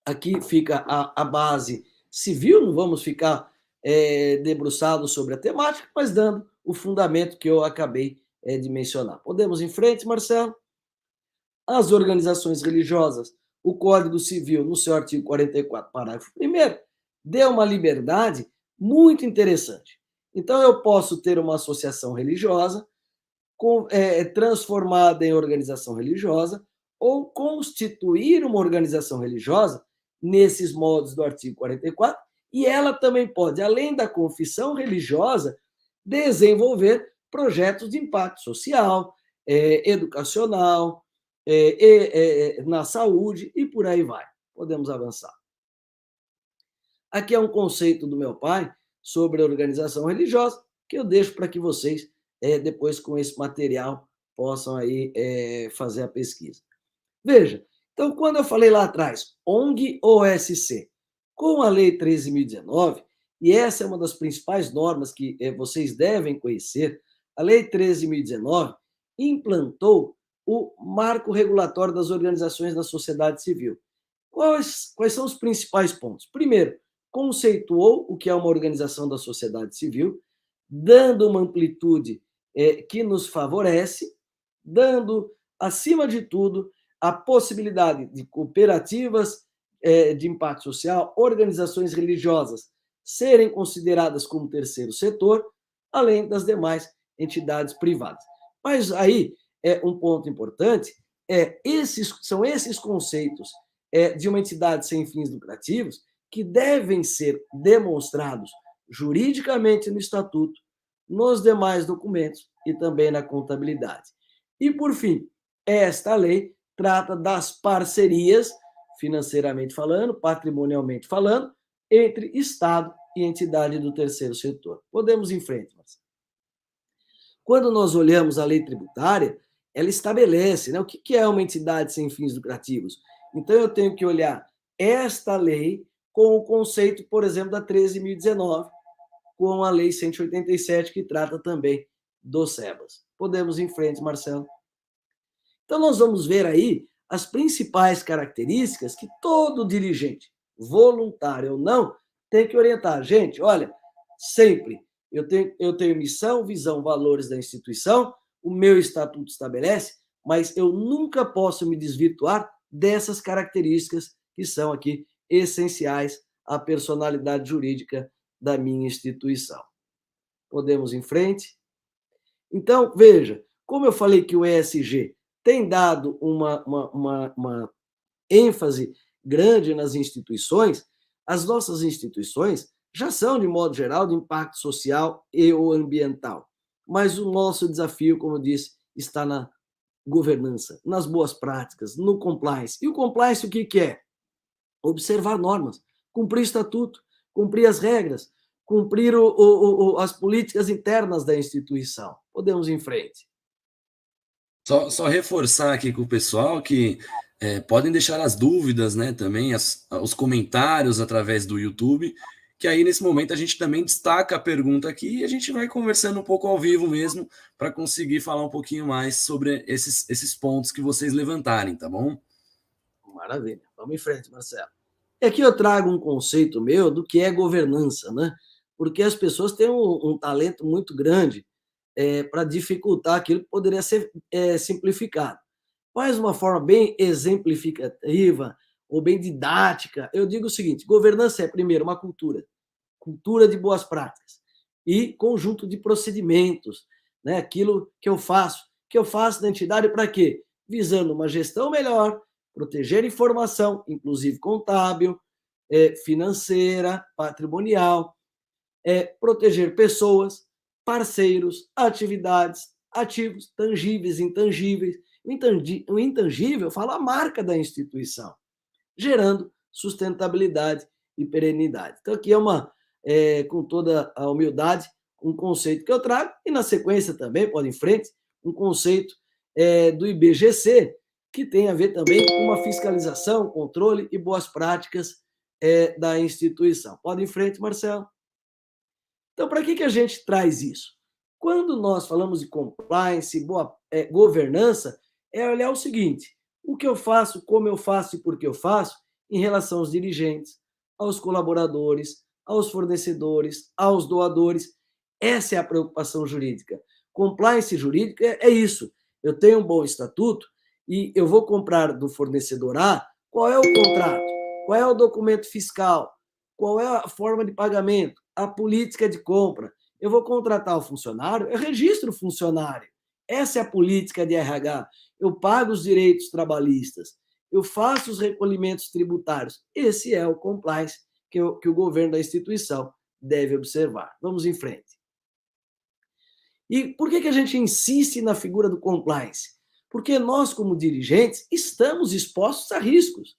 Aqui fica a base civil, não vamos ficar debruçados sobre a temática, mas dando o fundamento que eu acabei de mencionar. Podemos ir em frente, Marcelo? As organizações religiosas, o Código Civil, no seu artigo 44, parágrafo 1º, deu uma liberdade muito interessante. Então, eu posso ter uma associação religiosa transformada em organização religiosa ou constituir uma organização religiosa nesses modos do artigo 44, e ela também pode, além da confissão religiosa, desenvolver projetos de impacto social, educacional, na saúde e por aí vai. Podemos avançar. Aqui é um conceito do meu pai sobre a organização religiosa, que eu deixo para que vocês, depois com esse material, possam aí fazer a pesquisa. Veja, então, quando eu falei lá atrás, ONG ou OSC, com a Lei 13.019, e essa é uma das principais normas que vocês devem conhecer, a Lei 13.019 implantou o marco regulatório das organizações da sociedade civil. Quais são os principais pontos? Primeiro, conceituou o que é uma organização da sociedade civil, dando uma amplitude que nos favorece, dando, acima de tudo, a possibilidade de cooperativas de impacto social, organizações religiosas serem consideradas como terceiro setor, além das demais entidades privadas. Mas aí, um ponto importante, são esses conceitos de uma entidade sem fins lucrativos que devem ser demonstrados juridicamente no estatuto, nos demais documentos e também na contabilidade. E, por fim, esta lei trata das parcerias, financeiramente falando, patrimonialmente falando, entre Estado e entidade do terceiro setor. Podemos ir em frente, Marcelo. Quando nós olhamos a lei tributária, ela estabelece, né, o que é uma entidade sem fins lucrativos. Então, eu tenho que olhar esta lei com o conceito, por exemplo, da 13.019, com a lei 187, que trata também dos SEBAS. Podemos ir em frente, Marcelo. Então, nós vamos ver aí as principais características que todo dirigente, voluntário ou não, tem que orientar. Gente, olha, sempre eu tenho missão, visão, valores da instituição, o meu estatuto estabelece, mas eu nunca posso me desvirtuar dessas características que são aqui essenciais à personalidade jurídica da minha instituição. Podemos ir em frente? Então, veja, como eu falei que o ESG tem dado uma ênfase grande nas instituições, as nossas instituições já são, de modo geral, de impacto social e ou ambiental. Mas o nosso desafio, como eu disse, está na governança, nas boas práticas, no compliance. E o compliance o que é? Observar normas, cumprir estatuto, cumprir as regras, cumprir as políticas internas da instituição. Podemos ir em frente. Só reforçar aqui com o pessoal que podem deixar as dúvidas, né, também, os comentários através do YouTube, que aí nesse momento a gente também destaca a pergunta aqui e a gente vai conversando um pouco ao vivo mesmo para conseguir falar um pouquinho mais sobre esses pontos que vocês levantarem, tá bom? Maravilha. Vamos em frente, Marcelo. Aqui eu trago um conceito meu do que é governança, né? Porque as pessoas têm um talento muito grande para dificultar aquilo que poderia ser simplificado. Mas uma forma bem exemplificativa ou bem didática, eu digo o seguinte: governança é, primeiro, uma cultura de boas práticas e conjunto de procedimentos, né? Aquilo que eu faço na entidade para quê? Visando uma gestão melhor, proteger informação, inclusive contábil, financeira, patrimonial, proteger pessoas, parceiros, atividades, ativos, tangíveis, intangíveis. O intangível fala a marca da instituição, gerando sustentabilidade e perenidade. Então, aqui com toda a humildade, um conceito que eu trago, e na sequência também, pode ir em frente, um conceito do IBGC, que tem a ver também com uma fiscalização, controle e boas práticas da instituição. Pode ir em frente, Marcelo. Então, para que a gente traz isso? Quando nós falamos de compliance, governança, é olhar o seguinte: o que eu faço, como eu faço e por que eu faço, em relação aos dirigentes, aos colaboradores, aos fornecedores, aos doadores. Essa é a preocupação jurídica. Compliance jurídica é isso. Eu tenho um bom estatuto e eu vou comprar do fornecedor A, qual é o contrato? Qual é o documento fiscal? Qual é a forma de pagamento? A política de compra? Eu vou contratar o funcionário, eu registro o funcionário. Essa é a política de RH. Eu pago os direitos trabalhistas, eu faço os recolhimentos tributários. Esse é o compliance que o governo da instituição deve observar. Vamos em frente. E por que a gente insiste na figura do compliance? Porque nós, como dirigentes, estamos expostos a riscos.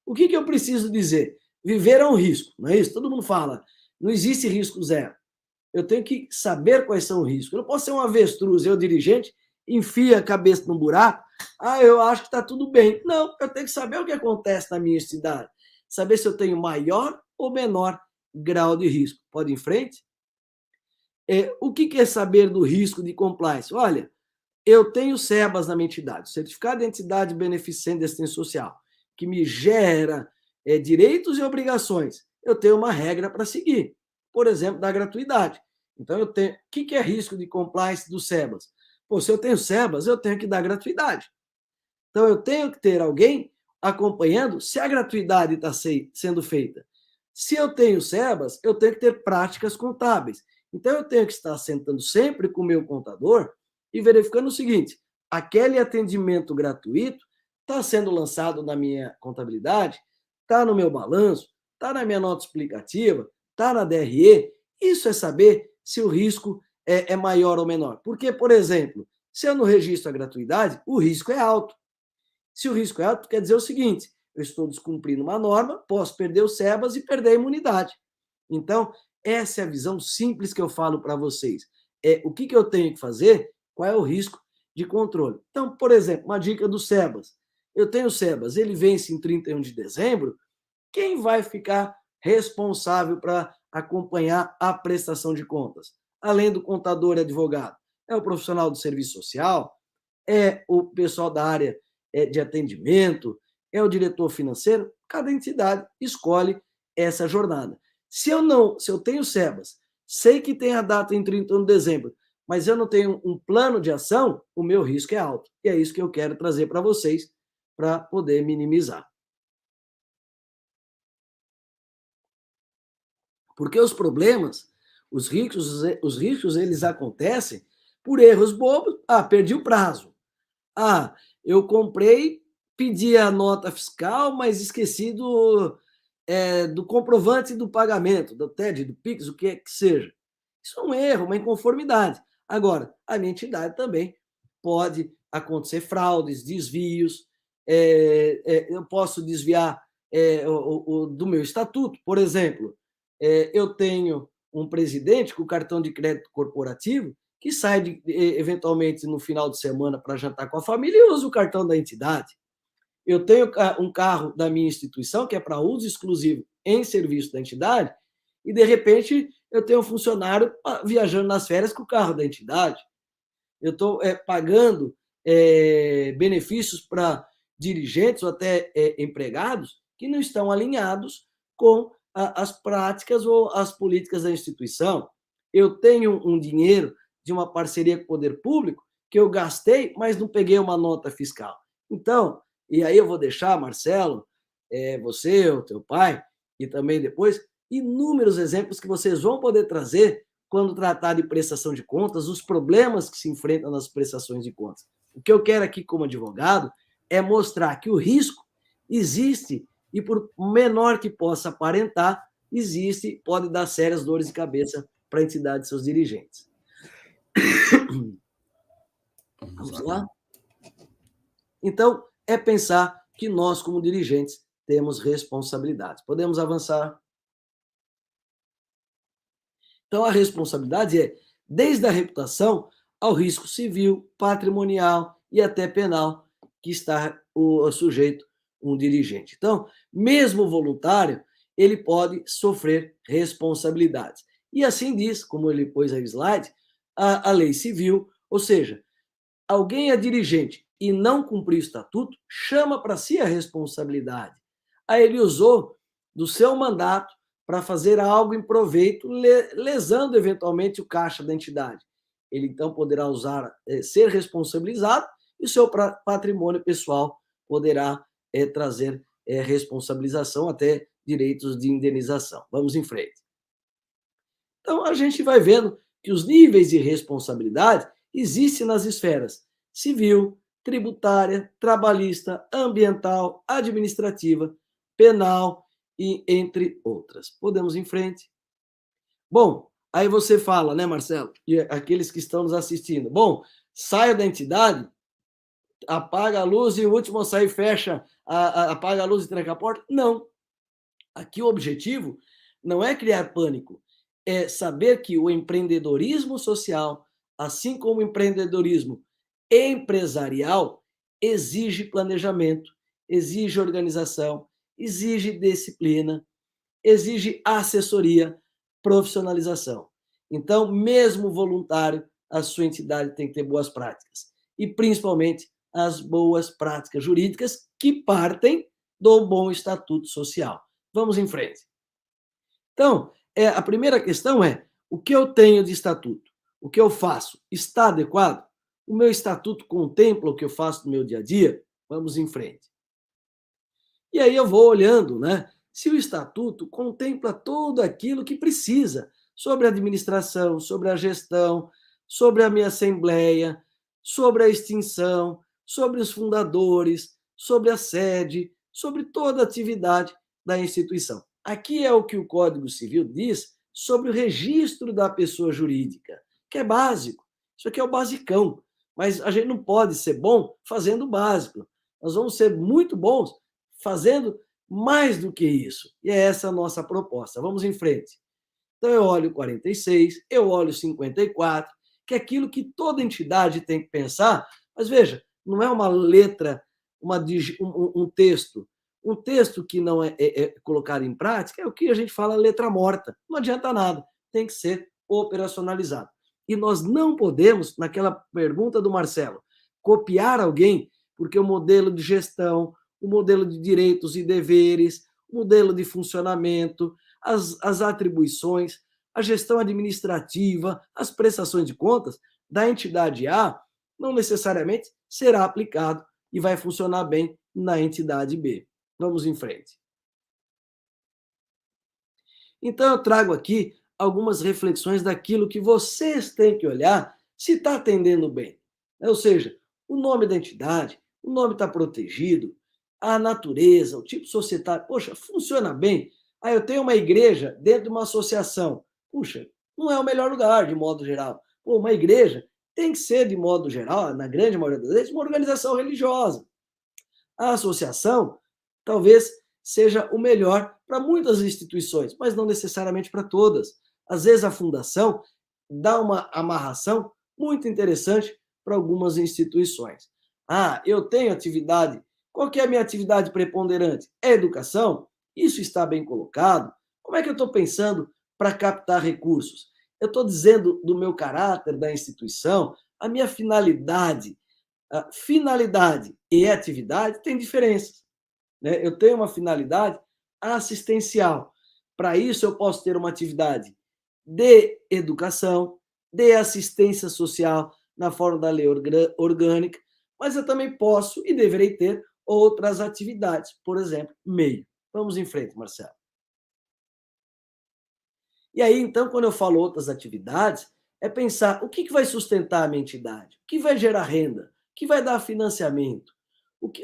O que eu preciso dizer? Viver é um risco, não é isso? Todo mundo fala, não existe risco zero. Eu tenho que saber quais são os riscos. Eu não posso ser um avestruz, eu, dirigente, enfia a cabeça num buraco, eu acho que está tudo bem. Não, eu tenho que saber o que acontece na minha cidade. Saber se eu tenho maior ou menor grau de risco. Pode ir em frente? O que é saber do risco de compliance? Olha, eu tenho SEBAS na minha entidade, Certificado de Entidade Beneficente de Assistência Social, que me gera direitos e obrigações. Eu tenho uma regra para seguir, por exemplo, da gratuidade. Então, eu tenho. O que é risco de compliance do SEBAS? Pô, se eu tenho SEBAS, eu tenho que dar gratuidade. Então, eu tenho que ter alguém acompanhando se a gratuidade está sendo feita. Se eu tenho SEBAS, eu tenho que ter práticas contábeis. Então, eu tenho que estar sentando sempre com o meu contador e verificando o seguinte: aquele atendimento gratuito está sendo lançado na minha contabilidade, está no meu balanço, está na minha nota explicativa, está na DRE. Isso é saber se o risco é maior ou menor. Porque, por exemplo, se eu não registro a gratuidade, o risco é alto. Se o risco é alto, quer dizer o seguinte: eu estou descumprindo uma norma, posso perder o SEBAS e perder a imunidade. Então, essa é a visão simples que eu falo para vocês. O que eu tenho que fazer, qual é o risco de controle. Então, por exemplo, uma dica do SEBAS. Eu tenho o SEBAS, ele vence em 31 de dezembro, quem vai ficar responsável para acompanhar a prestação de contas? Além do contador e advogado, é o profissional do serviço social, é o pessoal da área de atendimento, é o diretor financeiro. Cada entidade escolhe essa jornada. Se eu tenho SEBAS, sei que tem a data em 31 de dezembro, mas eu não tenho um plano de ação, o meu risco é alto. E é isso que eu quero trazer para vocês, para poder minimizar. Porque os problemas, os riscos, eles acontecem por erros bobos. Perdi o prazo. Eu comprei, pedi a nota fiscal, mas esqueci do comprovante do pagamento, do TED, do PIX, o que é que seja. Isso é um erro, uma inconformidade. Agora, a minha entidade também pode acontecer fraudes, desvios, eu posso desviar do meu estatuto. Por exemplo, eu tenho um presidente com cartão de crédito corporativo que sai eventualmente no final de semana para jantar com a família e usa o cartão da entidade. Eu tenho um carro da minha instituição que é para uso exclusivo em serviço da entidade e, de repente, eu tenho um funcionário viajando nas férias com o carro da entidade. Eu estou pagando benefícios para dirigentes ou até empregados que não estão alinhados com as práticas ou as políticas da instituição. Eu tenho um dinheiro de uma parceria com o poder público que eu gastei, mas não peguei uma nota fiscal. Então, e aí eu vou deixar, Marcelo, você, o teu pai, e também depois, inúmeros exemplos que vocês vão poder trazer quando tratar de prestação de contas, os problemas que se enfrentam nas prestações de contas. O que eu quero aqui como advogado é mostrar que o risco existe e, por menor que possa aparentar, existe, pode dar sérias dores de cabeça para a entidade e seus dirigentes. Vamos lá? Então, é pensar que nós, como dirigentes, temos responsabilidades. Podemos avançar? Então, a responsabilidade é desde a reputação ao risco civil, patrimonial e até penal que está o sujeito, um dirigente. Então, mesmo voluntário, ele pode sofrer responsabilidades. E assim diz, como ele pôs aí o slide, a lei civil, ou seja, alguém é dirigente e não cumpriu o estatuto, chama para si a responsabilidade. Aí ele usou do seu mandato para fazer algo em proveito, lesando eventualmente o caixa da entidade. Ele então poderá ser responsabilizado e o seu patrimônio pessoal poderá trazer responsabilização, até direitos de indenização. Vamos em frente. Então, a gente vai vendo que os níveis de responsabilidade existem nas esferas civil, tributária, trabalhista, ambiental, administrativa, penal e entre outras. Podemos ir em frente? Bom, aí você fala, né, Marcelo? E aqueles que estão nos assistindo. Bom, saia da entidade, apaga a luz e o último a sair fecha, apaga a luz e tranca a porta? Não. Aqui o objetivo não é criar pânico, é saber que o empreendedorismo social, assim como o empreendedorismo empresarial, exige planejamento, exige organização, exige disciplina, exige assessoria, profissionalização. Então, mesmo voluntário, a sua entidade tem que ter boas práticas. E, principalmente, as boas práticas jurídicas que partem do bom estatuto social. Vamos em frente. Então, a primeira questão é: o que eu tenho de estatuto? O que eu faço está adequado? O meu estatuto contempla o que eu faço no meu dia a dia? Vamos em frente. E aí eu vou olhando, né? Se o estatuto contempla tudo aquilo que precisa sobre a administração, sobre a gestão, sobre a minha assembleia, sobre a extinção, sobre os fundadores, sobre a sede, sobre toda a atividade da instituição. Aqui é o que o Código Civil diz sobre o registro da pessoa jurídica, que é básico. Isso aqui é o basicão. Mas a gente não pode ser bom fazendo o básico. Nós vamos ser muito bons fazendo mais do que isso. E é essa a nossa proposta. Vamos em frente. Então, eu olho 46, eu olho 54, que é aquilo que toda entidade tem que pensar, mas veja, não é uma letra, um texto. Um texto que não é colocado em prática é o que a gente fala letra morta. Não adianta nada, tem que ser operacionalizado. E nós não podemos, naquela pergunta do Marcelo, copiar alguém, porque o modelo de gestão, o modelo de direitos e deveres, o modelo de funcionamento, as atribuições, a gestão administrativa, as prestações de contas da entidade A não necessariamente será aplicado e vai funcionar bem na entidade B. Vamos em frente. Então, eu trago aqui algumas reflexões daquilo que vocês têm que olhar se está atendendo bem. Ou seja, o nome da entidade, o nome está protegido, a natureza, o tipo societário, poxa, funciona bem. Ah, eu tenho uma igreja dentro de uma associação. Puxa, não é o melhor lugar, de modo geral. Pô, uma igreja tem que ser, de modo geral, na grande maioria das vezes, uma organização religiosa. A associação talvez seja o melhor para muitas instituições, mas não necessariamente para todas. Às vezes a fundação dá uma amarração muito interessante para algumas instituições. Ah, eu tenho atividade. Qual que é a minha atividade preponderante? É educação? Isso está bem colocado? Como é que eu estou pensando para captar recursos? Eu estou dizendo do meu caráter, da instituição, a minha finalidade. A finalidade e atividade têm diferenças. Né? Eu tenho uma finalidade assistencial. Para isso, eu posso ter uma atividade de educação, de assistência social, na forma da lei orgânica, mas eu também posso e deverei ter outras atividades, por exemplo, meio. Vamos em frente, Marcelo. E aí, então, quando eu falo outras atividades, é pensar o que vai sustentar a minha entidade, o que vai gerar renda, o que vai dar financiamento,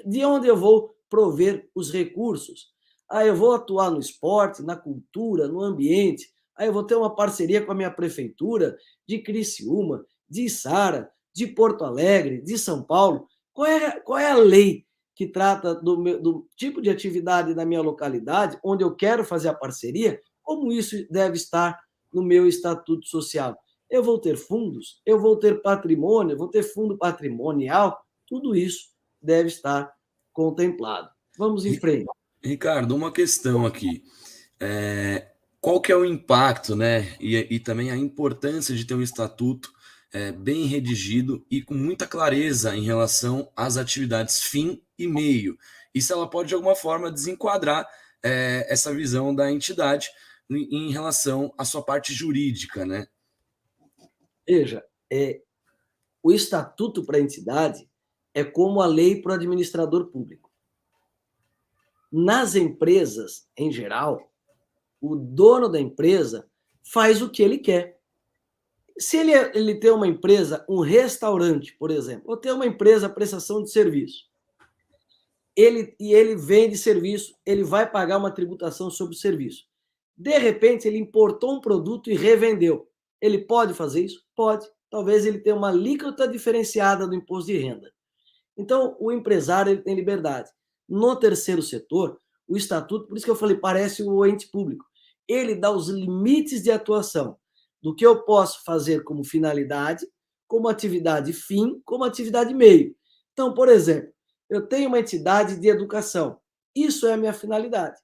de onde eu vou prover os recursos. Ah, eu vou atuar no esporte, na cultura, no ambiente. Ah, eu vou ter uma parceria com a minha prefeitura de Criciúma, de Içara, de Porto Alegre, de São Paulo. Qual é a lei que trata do tipo de atividade da minha localidade, onde eu quero fazer a parceria? Como isso deve estar no meu estatuto social? Eu vou ter fundos, eu vou ter patrimônio, eu vou ter fundo patrimonial, tudo isso deve estar contemplado. Vamos em frente. Ricardo, uma questão aqui. Qual que é o impacto, né, e também a importância de ter um estatuto bem redigido e com muita clareza em relação às atividades fim e meio. Isso ela pode, de alguma forma, desenquadrar essa visão da entidade em relação à sua parte jurídica, né? Veja, o estatuto para a entidade é como a lei para o administrador público. Nas empresas, em geral, o dono da empresa faz o que ele quer. Se ele tem uma empresa, um restaurante, por exemplo, ou tem uma empresa prestação de serviço, ele vende serviço, ele vai pagar uma tributação sobre o serviço. De repente, ele importou um produto e revendeu. Ele pode fazer isso? Pode. Talvez ele tenha uma alíquota diferenciada do imposto de renda. Então, o empresário ele tem liberdade. No terceiro setor, o estatuto, por isso que eu falei, parece o ente público. Ele dá os limites de atuação do que eu posso fazer como finalidade, como atividade fim, como atividade meio. Então, por exemplo, eu tenho uma entidade de educação. Isso é a minha finalidade.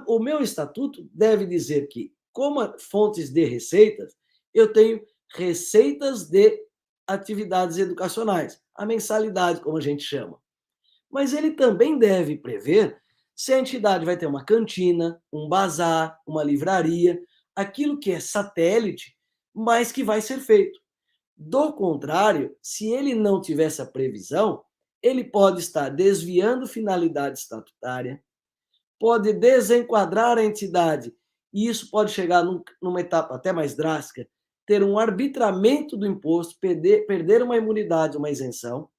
O meu estatuto deve dizer que, como fontes de receitas, eu tenho receitas de atividades educacionais, a mensalidade, como a gente chama. Mas ele também deve prever se a entidade vai ter uma cantina, um bazar, uma livraria, aquilo que é satélite, mas que vai ser feito. Do contrário, se ele não tiver essa previsão, ele pode estar desviando finalidade estatutária, pode desenquadrar a entidade, e isso pode chegar numa etapa até mais drástica, ter um arbitramento do imposto, perder uma imunidade, uma isenção,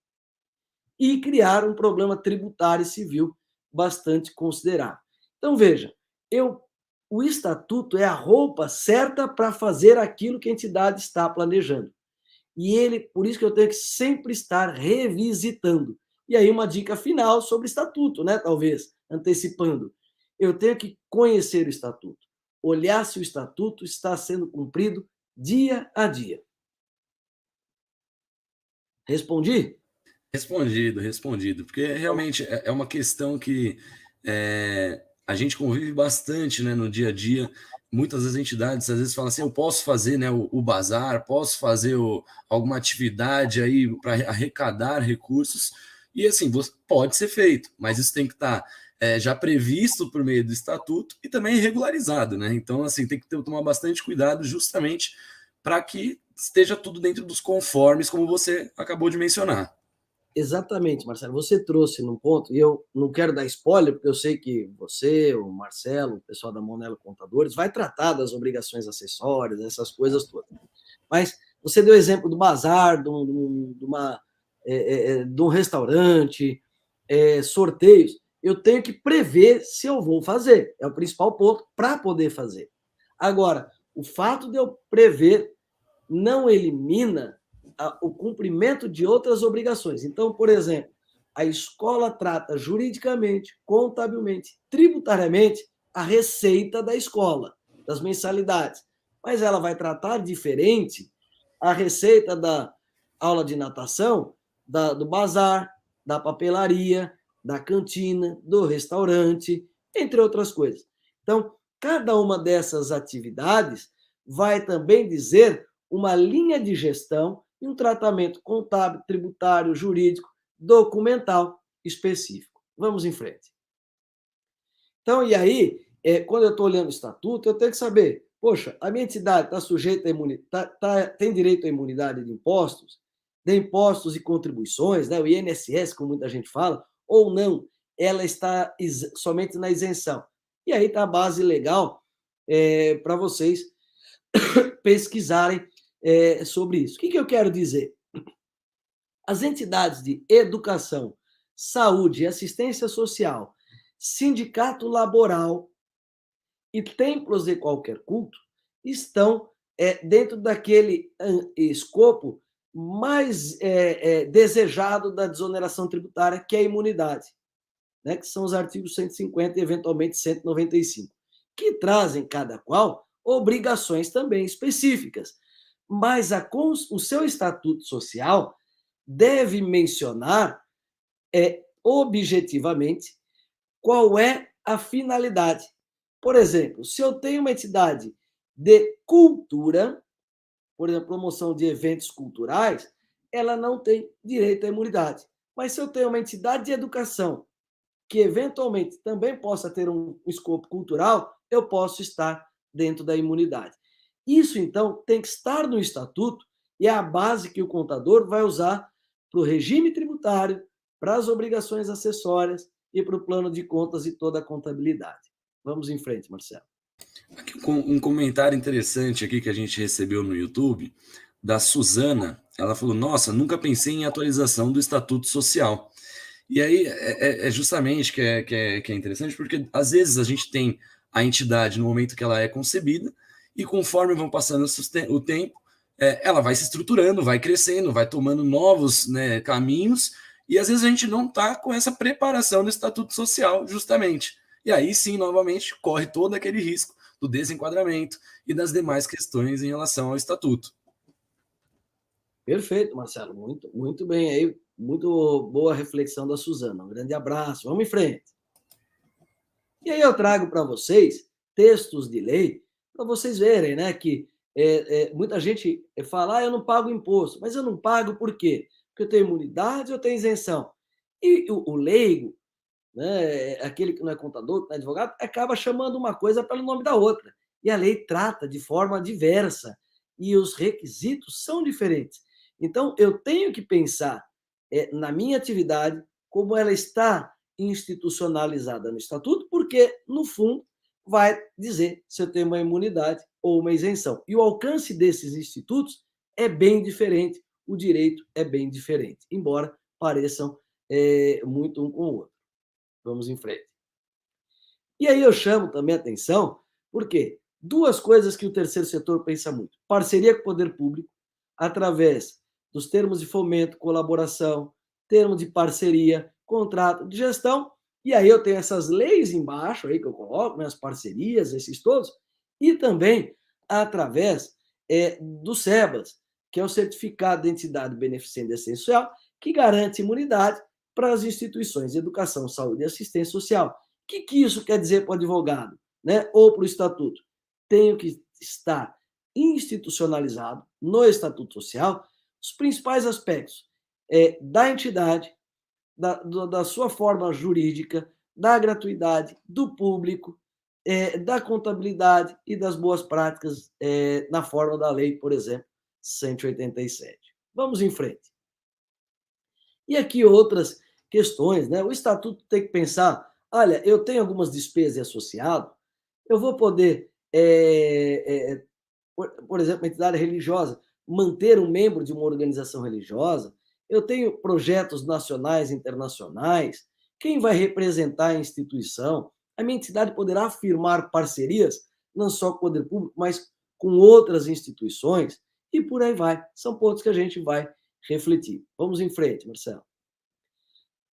e criar um problema tributário e civil bastante considerável. Então, veja, o estatuto é a roupa certa para fazer aquilo que a entidade está planejando. E por isso que eu tenho que sempre estar revisitando. E aí uma dica final sobre estatuto, né? Talvez, antecipando. Eu tenho que conhecer o estatuto, olhar se o estatuto está sendo cumprido dia a dia. Respondi? Respondido, respondido. Porque realmente é uma questão que a gente convive bastante, né, no dia a dia. Muitas das entidades às vezes falam assim: eu posso fazer, né, o bazar, posso fazer alguma atividade aí para arrecadar recursos. E assim, pode ser feito, mas isso tem que estar já previsto por meio do estatuto e também regularizado, né? Então, assim, tem que tomar bastante cuidado justamente para que esteja tudo dentro dos conformes, como você acabou de mencionar. Exatamente, Marcelo. Você trouxe num ponto, e eu não quero dar spoiler, porque eu sei que você, o Marcelo, o pessoal da Monelo Contadores, vai tratar das obrigações acessórias, essas coisas todas. Mas você deu exemplo do bazar, de um restaurante, sorteios. Eu tenho que prever se eu vou fazer. É o principal ponto para poder fazer. Agora, o fato de eu prever não elimina o cumprimento de outras obrigações. Então, por exemplo, a escola trata juridicamente, contabilmente, tributariamente a receita da escola, das mensalidades. Mas ela vai tratar diferente a receita da aula de natação, do bazar, da papelaria, da cantina, do restaurante, entre outras coisas. Então, cada uma dessas atividades vai também dizer uma linha de gestão e um tratamento contábil, tributário, jurídico, documental específico. Vamos em frente. Então, e aí, quando eu estou olhando o estatuto, eu tenho que saber, poxa, a minha entidade está sujeita a imunidade, tem direito à imunidade de impostos e contribuições, né, o INSS, como muita gente fala, ou não, ela está somente na isenção. E aí está a base legal para vocês pesquisarem sobre isso. O que eu quero dizer? As entidades de educação, saúde e assistência social, sindicato laboral e templos de qualquer culto estão dentro daquele escopo mais desejado da desoneração tributária, que é a imunidade, né, que são os artigos 150 e, eventualmente, 195, que trazem, cada qual, obrigações também específicas. Mas o seu estatuto social deve mencionar objetivamente qual é a finalidade. Por exemplo, se eu tenho uma entidade de cultura, por exemplo, promoção de eventos culturais, ela não tem direito à imunidade. Mas se eu tenho uma entidade de educação que eventualmente também possa ter um escopo cultural, eu posso estar dentro da imunidade. Isso, então, tem que estar no estatuto e é a base que o contador vai usar para o regime tributário, para as obrigações acessórias e para o plano de contas e toda a contabilidade. Vamos em frente, Marcelo. Aqui um comentário interessante aqui que a gente recebeu no YouTube, da Suzana. Ela falou: Nossa, nunca pensei em atualização do Estatuto Social. E aí é justamente que é interessante, porque às vezes a gente tem a entidade no momento que ela é concebida, e conforme vão passando o tempo, ela vai se estruturando, vai crescendo, vai tomando novos, né, caminhos, e às vezes a gente não está com essa preparação do Estatuto Social, justamente. E aí sim, novamente, corre todo aquele risco do desenquadramento e das demais questões em relação ao Estatuto. Perfeito, Marcelo. Muito, muito bem aí. Muito boa reflexão da Suzana. Um grande abraço. Vamos em frente. E aí eu trago para vocês textos de lei para vocês verem, né, que muita gente fala, eu não pago imposto, mas eu não pago por quê? Porque eu tenho imunidade, eu tenho isenção. E o leigo, né, aquele que não é contador, que não é advogado, acaba chamando uma coisa pelo nome da outra. E a lei trata de forma diversa e os requisitos são diferentes. Então, eu tenho que pensar na minha atividade, como ela está institucionalizada no estatuto, porque, no fundo, vai dizer se eu tenho uma imunidade ou uma isenção. E o alcance desses institutos é bem diferente, o direito é bem diferente, embora pareçam muito um com o outro. Vamos em frente. E aí eu chamo também a atenção, porque duas coisas que o terceiro setor pensa muito: parceria com o poder público, através dos termos de fomento, colaboração, termo de parceria, contrato de gestão, e aí eu tenho essas leis embaixo aí que eu coloco, né, as parcerias, esses todos, e também através do SEBAS, que é o Certificado de Entidade Beneficente de Assistência Social, que garante imunidade para as instituições de educação, saúde e assistência social. O que isso quer dizer para o advogado, né? Ou para o estatuto? Tenho que estar institucionalizado no estatuto social os principais aspectos da entidade, da sua forma jurídica, da gratuidade, do público, da contabilidade e das boas práticas na forma da lei, por exemplo, 187. Vamos em frente. E aqui outras questões, né? O estatuto tem que pensar, olha, eu tenho algumas despesas associadas, eu vou poder, por exemplo, uma entidade religiosa, manter um membro de uma organização religiosa, eu tenho projetos nacionais e internacionais, quem vai representar a instituição? A minha entidade poderá firmar parcerias, não só com o poder público, mas com outras instituições, e por aí vai. São pontos que a gente vai refletir. Vamos em frente, Marcelo.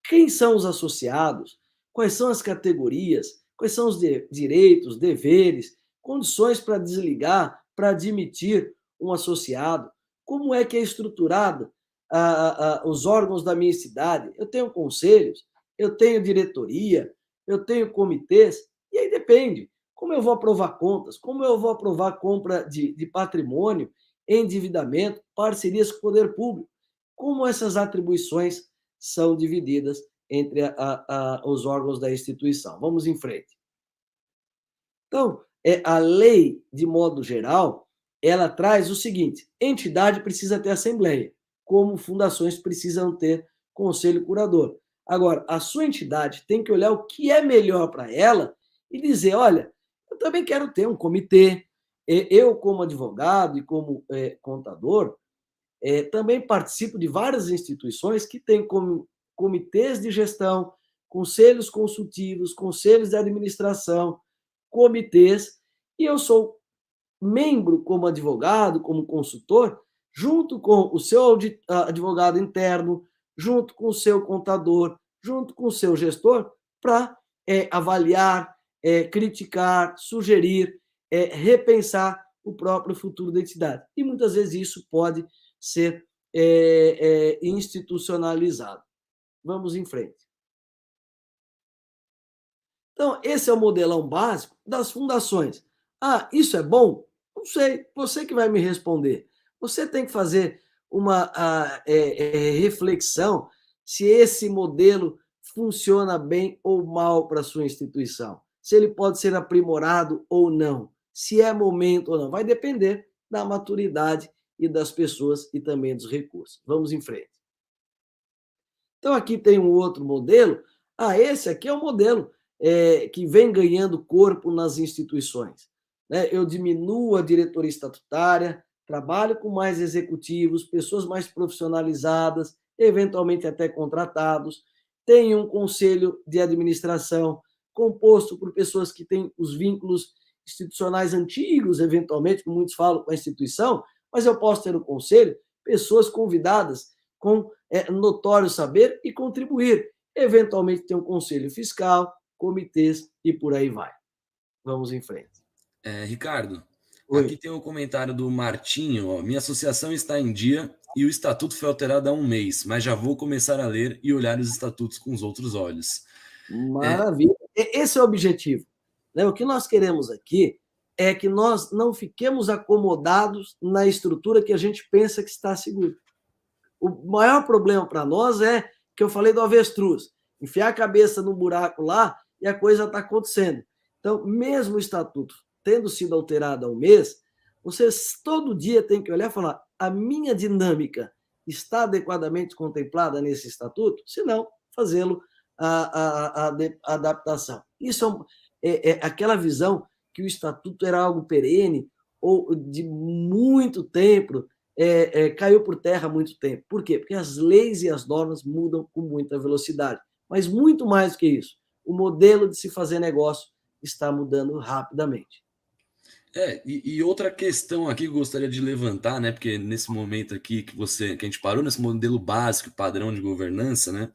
Quem são os associados? Quais são as categorias? Quais são os direitos, deveres, condições para desligar, para admitir um associado? Como é que é estruturado os órgãos da minha cidade? Eu tenho conselhos, eu tenho diretoria, eu tenho comitês, e aí depende. Como eu vou aprovar contas? Como eu vou aprovar compra de patrimônio, endividamento, parcerias com o poder público? Como essas atribuições são divididas entre os órgãos da instituição? Vamos em frente. Então, a lei, de modo geral, ela traz o seguinte: entidade precisa ter assembleia, como fundações precisam ter conselho curador. Agora, a sua entidade tem que olhar o que é melhor para ela e dizer, olha, eu também quero ter um comitê. Eu, como advogado e como contador, também participo de várias instituições que têm como comitês de gestão, conselhos consultivos, conselhos de administração, comitês, e eu sou membro como advogado, como consultor, junto com o seu advogado interno, junto com o seu contador, junto com o seu gestor, para avaliar, criticar, sugerir, repensar o próprio futuro da entidade. E muitas vezes isso pode ser institucionalizado. Vamos em frente. Então, esse é o modelão básico das fundações. Ah, isso é bom? Não sei, você que vai me responder. Você tem que fazer uma reflexão se esse modelo funciona bem ou mal para a sua instituição, se ele pode ser aprimorado ou não, se é momento ou não. Vai depender da maturidade e das pessoas e também dos recursos. Vamos em frente. Então, aqui tem um outro modelo. Esse aqui é o modelo que vem ganhando corpo nas instituições. Né? Eu diminuo a diretoria estatutária, trabalho com mais executivos, pessoas mais profissionalizadas, eventualmente até contratados, tenho um conselho de administração composto por pessoas que têm os vínculos institucionais antigos, eventualmente, como muitos falam, com a instituição, mas eu posso ter no conselho pessoas convidadas com notório saber e contribuir. Eventualmente tem um conselho fiscal, comitês e por aí vai. Vamos em frente. Ricardo, Oi. aqui tem um comentário do Martinho. Ó, minha associação está em dia e o estatuto foi alterado há um mês, mas já vou começar a ler e olhar os estatutos com os outros olhos. Maravilha. Esse é o objetivo. Né? O que nós queremos aqui é que nós não fiquemos acomodados na estrutura que a gente pensa que está seguro. O maior problema para nós é que eu falei do avestruz, enfiar a cabeça no buraco lá e a coisa está acontecendo. Então, mesmo o estatuto tendo sido alterado há um mês, vocês todo dia têm que olhar e falar: a minha dinâmica está adequadamente contemplada nesse estatuto? Se não, fazê-lo a adaptação. Isso é aquela visão que o estatuto era algo perene ou de muito tempo, caiu por terra há muito tempo. Por quê? Porque as leis e as normas mudam com muita velocidade. Mas muito mais do que isso, o modelo de se fazer negócio está mudando rapidamente. E outra questão aqui que eu gostaria de levantar, né? Porque nesse momento aqui que a gente parou nesse modelo básico, padrão de governança, né?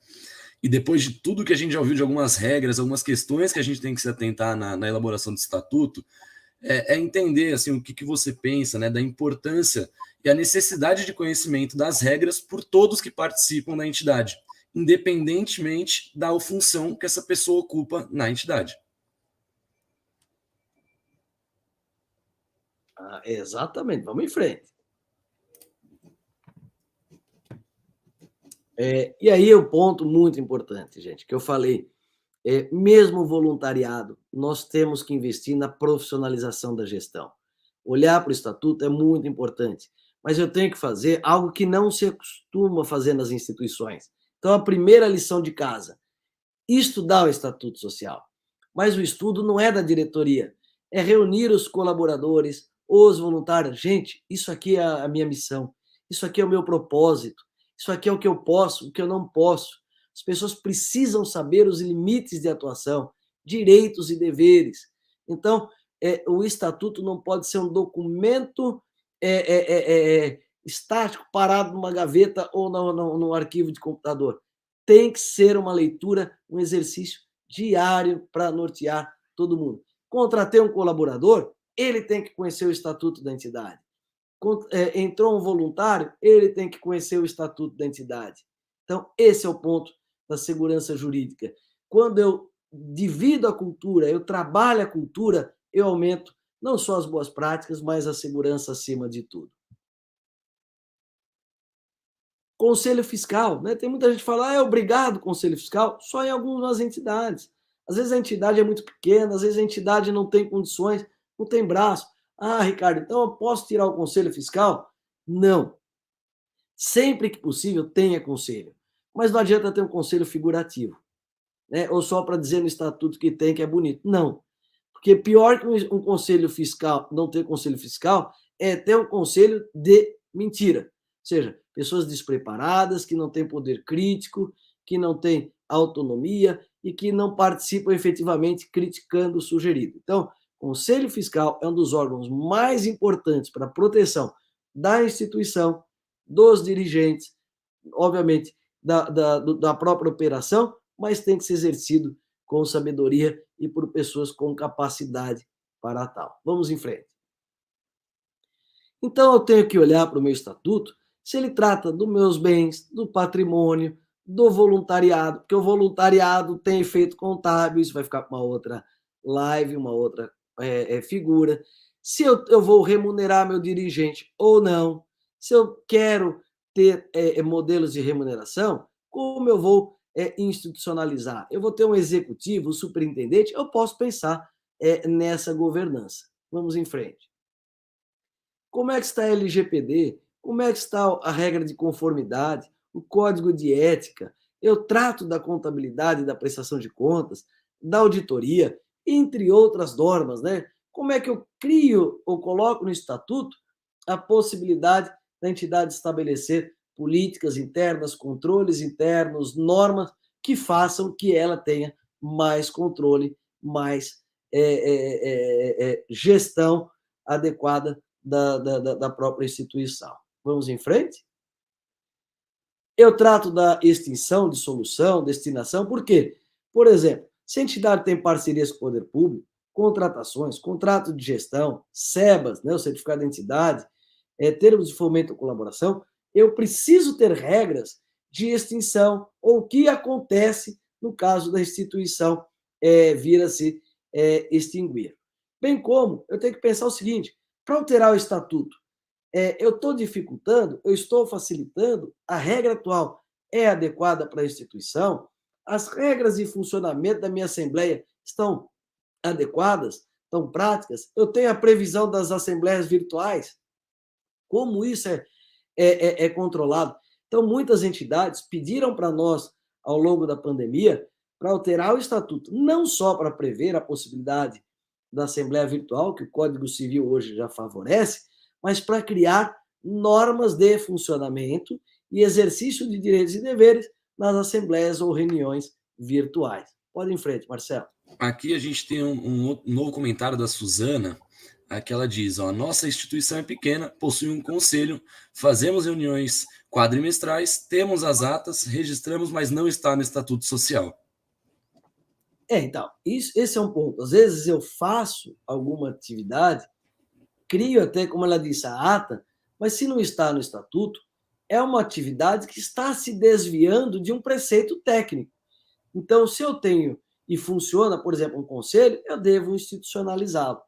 E depois de tudo que a gente já ouviu de algumas regras, algumas questões que a gente tem que se atentar na elaboração do estatuto, é entender assim o que você pensa, né? Da importância e a necessidade de conhecimento das regras por todos que participam da entidade, independentemente da função que essa pessoa ocupa na entidade. Exatamente, vamos em frente. E aí o ponto muito importante, gente, que eu falei, mesmo o voluntariado, nós temos que investir na profissionalização da gestão. Olhar para o estatuto é muito importante, mas eu tenho que fazer algo que não se costuma fazer nas instituições. Então, a primeira lição de casa, estudar o estatuto social. Mas o estudo não é da diretoria, é reunir os colaboradores, os voluntários. Gente, isso aqui é a minha missão, isso aqui é o meu propósito, isso aqui é o que eu posso, o que eu não posso. As pessoas precisam saber os limites de atuação, direitos e deveres. Então, o estatuto não pode ser um documento estático, parado numa gaveta ou no arquivo de computador. Tem que ser uma leitura, um exercício diário para nortear todo mundo. Contratei um colaborador, ele tem que conhecer o estatuto da entidade. Entrou um voluntário, ele tem que conhecer o estatuto da entidade. Então, esse é o ponto da segurança jurídica. Quando eu divido a cultura, eu trabalho a cultura, eu aumento não só as boas práticas, mas a segurança acima de tudo. Conselho fiscal, né? Tem muita gente que fala, é obrigado conselho fiscal, só em algumas entidades. Às vezes a entidade é muito pequena, às vezes a entidade não tem condições, não tem braço. Ricardo, então eu posso tirar o conselho fiscal? Não. Sempre que possível, tenha conselho. Mas não adianta ter um conselho figurativo, né? Ou só para dizer no estatuto que tem, que é bonito. Não. Porque pior que um conselho fiscal, não ter conselho fiscal, é ter um conselho de mentira. Ou seja, pessoas despreparadas, que não têm poder crítico, que não têm autonomia e que não participam efetivamente criticando o sugerido. Então, o Conselho Fiscal é um dos órgãos mais importantes para a proteção da instituição, dos dirigentes, obviamente, da própria operação, mas tem que ser exercido com sabedoria e por pessoas com capacidade para tal. Vamos em frente. Então, eu tenho que olhar para o meu estatuto se ele trata dos meus bens, do patrimônio, do voluntariado, porque o voluntariado tem efeito contábil, isso vai ficar para uma outra live, uma outra figura. Se eu vou remunerar meu dirigente ou não, Se eu quero ter modelos de remuneração, como eu vou institucionalizar? Eu vou ter um executivo, um superintendente, eu posso pensar nessa governança. Vamos em frente. Como é que está a LGPD? Como é que está a regra de conformidade, o código de ética? Eu trato da contabilidade, da prestação de contas, da auditoria, entre outras normas, né? Como é que eu crio ou coloco no estatuto a possibilidade da entidade estabelecer políticas internas, controles internos, normas que façam que ela tenha mais controle, mais gestão adequada da própria instituição. Vamos em frente? Eu trato da extinção, dissolução, destinação, por quê? Por exemplo, se a entidade tem parcerias com o poder público, contratações, contrato de gestão, SEBAS, né, o certificado de entidade, termos de fomento ou colaboração, eu preciso ter regras de extinção ou o que acontece no caso da instituição vir a se extinguir. Bem como eu tenho que pensar o seguinte, para alterar o estatuto, eu estou dificultando, eu estou facilitando, a regra atual é adequada para a instituição, as regras de funcionamento da minha Assembleia estão adequadas, estão práticas, eu tenho a previsão das assembleias virtuais, como isso é controlado. Então, muitas entidades pediram para nós, ao longo da pandemia, para alterar o estatuto, não só para prever a possibilidade da Assembleia Virtual, que o Código Civil hoje já favorece, mas para criar normas de funcionamento e exercício de direitos e deveres nas assembleias ou reuniões virtuais. Pode ir em frente, Marcelo. Aqui a gente tem um novo comentário da Suzana. Aqui ela diz: ó, a nossa instituição é pequena, possui um conselho, fazemos reuniões quadrimestrais, temos as atas, registramos, mas não está no estatuto social. Então, esse é um ponto. Às vezes eu faço alguma atividade, crio até, como ela disse, a ata, mas se não está no estatuto, é uma atividade que está se desviando de um preceito técnico. Então, se eu tenho e funciona, por exemplo, um conselho, eu devo institucionalizá-lo.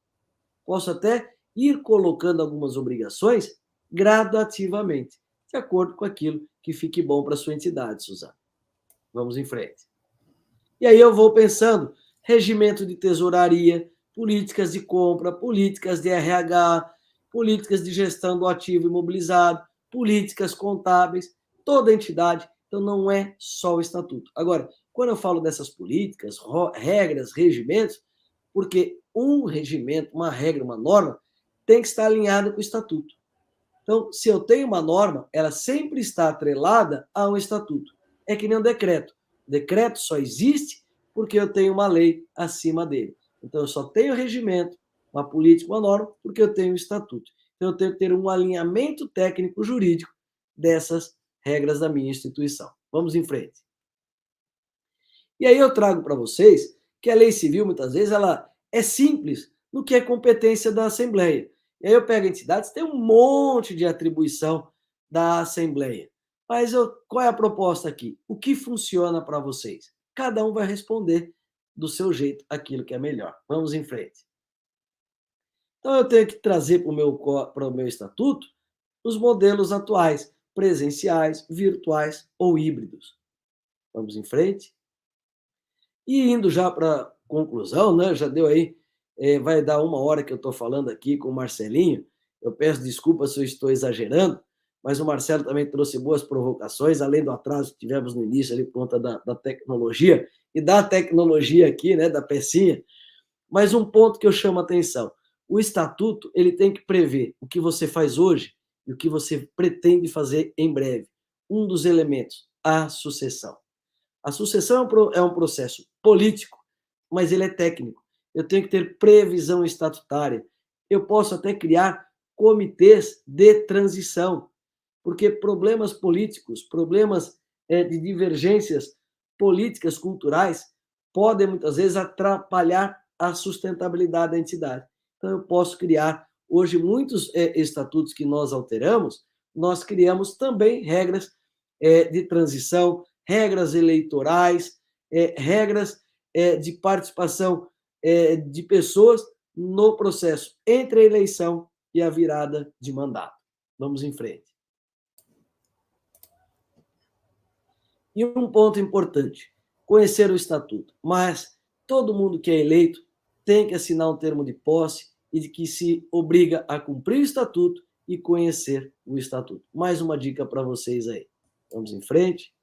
Posso até ir colocando algumas obrigações gradativamente, de acordo com aquilo que fique bom para a sua entidade, Suzana. Vamos em frente. E aí eu vou pensando, regimento de tesouraria, políticas de compra, políticas de RH, políticas de gestão do ativo imobilizado, políticas contábeis, toda entidade. Então, não é só o estatuto. Agora, quando eu falo dessas políticas, regras, regimentos, porque um regimento, uma regra, uma norma, tem que estar alinhada com o estatuto. Então, se eu tenho uma norma, ela sempre está atrelada a um estatuto. É que nem um decreto. O decreto só existe porque eu tenho uma lei acima dele. Então, eu só tenho regimento, uma política, uma norma, porque eu tenho um estatuto. Então, eu tenho que ter um alinhamento técnico-jurídico dessas regras da minha instituição. Vamos em frente. E aí eu trago para vocês que a lei civil, muitas vezes, ela é simples no que é competência da Assembleia. E aí eu pego entidades, tem um monte de atribuição da Assembleia. Mas qual é a proposta aqui? O que funciona para vocês? Cada um vai responder do seu jeito aquilo que é melhor. Vamos em frente. Então eu tenho que trazer para o meu estatuto os modelos atuais, presenciais, virtuais ou híbridos. Vamos em frente. E indo já para conclusão, né? Já deu aí, vai dar 1 hora que eu estou falando aqui com o Marcelinho. Eu peço desculpas se eu estou exagerando, mas o Marcelo também trouxe boas provocações, além do atraso que tivemos no início ali por conta da tecnologia, e da tecnologia aqui, né, da pecinha. Mas um ponto que eu chamo a atenção, o estatuto ele tem que prever o que você faz hoje e o que você pretende fazer em breve. Um dos elementos, a sucessão. A sucessão é um processo político, mas ele é técnico. Eu tenho que ter previsão estatutária. Eu posso até criar comitês de transição, porque problemas políticos, problemas de divergências políticas, culturais, podem muitas vezes atrapalhar a sustentabilidade da entidade. Então, eu posso criar, hoje, muitos estatutos que nós alteramos, nós criamos também regras de transição, regras eleitorais, regras de participação de pessoas no processo entre a eleição e a virada de mandato. Vamos em frente. E um ponto importante, conhecer o estatuto, mas todo mundo que é eleito tem que assinar um termo de posse e de que se obriga a cumprir o estatuto e conhecer o estatuto. Mais uma dica para vocês aí. Vamos em frente.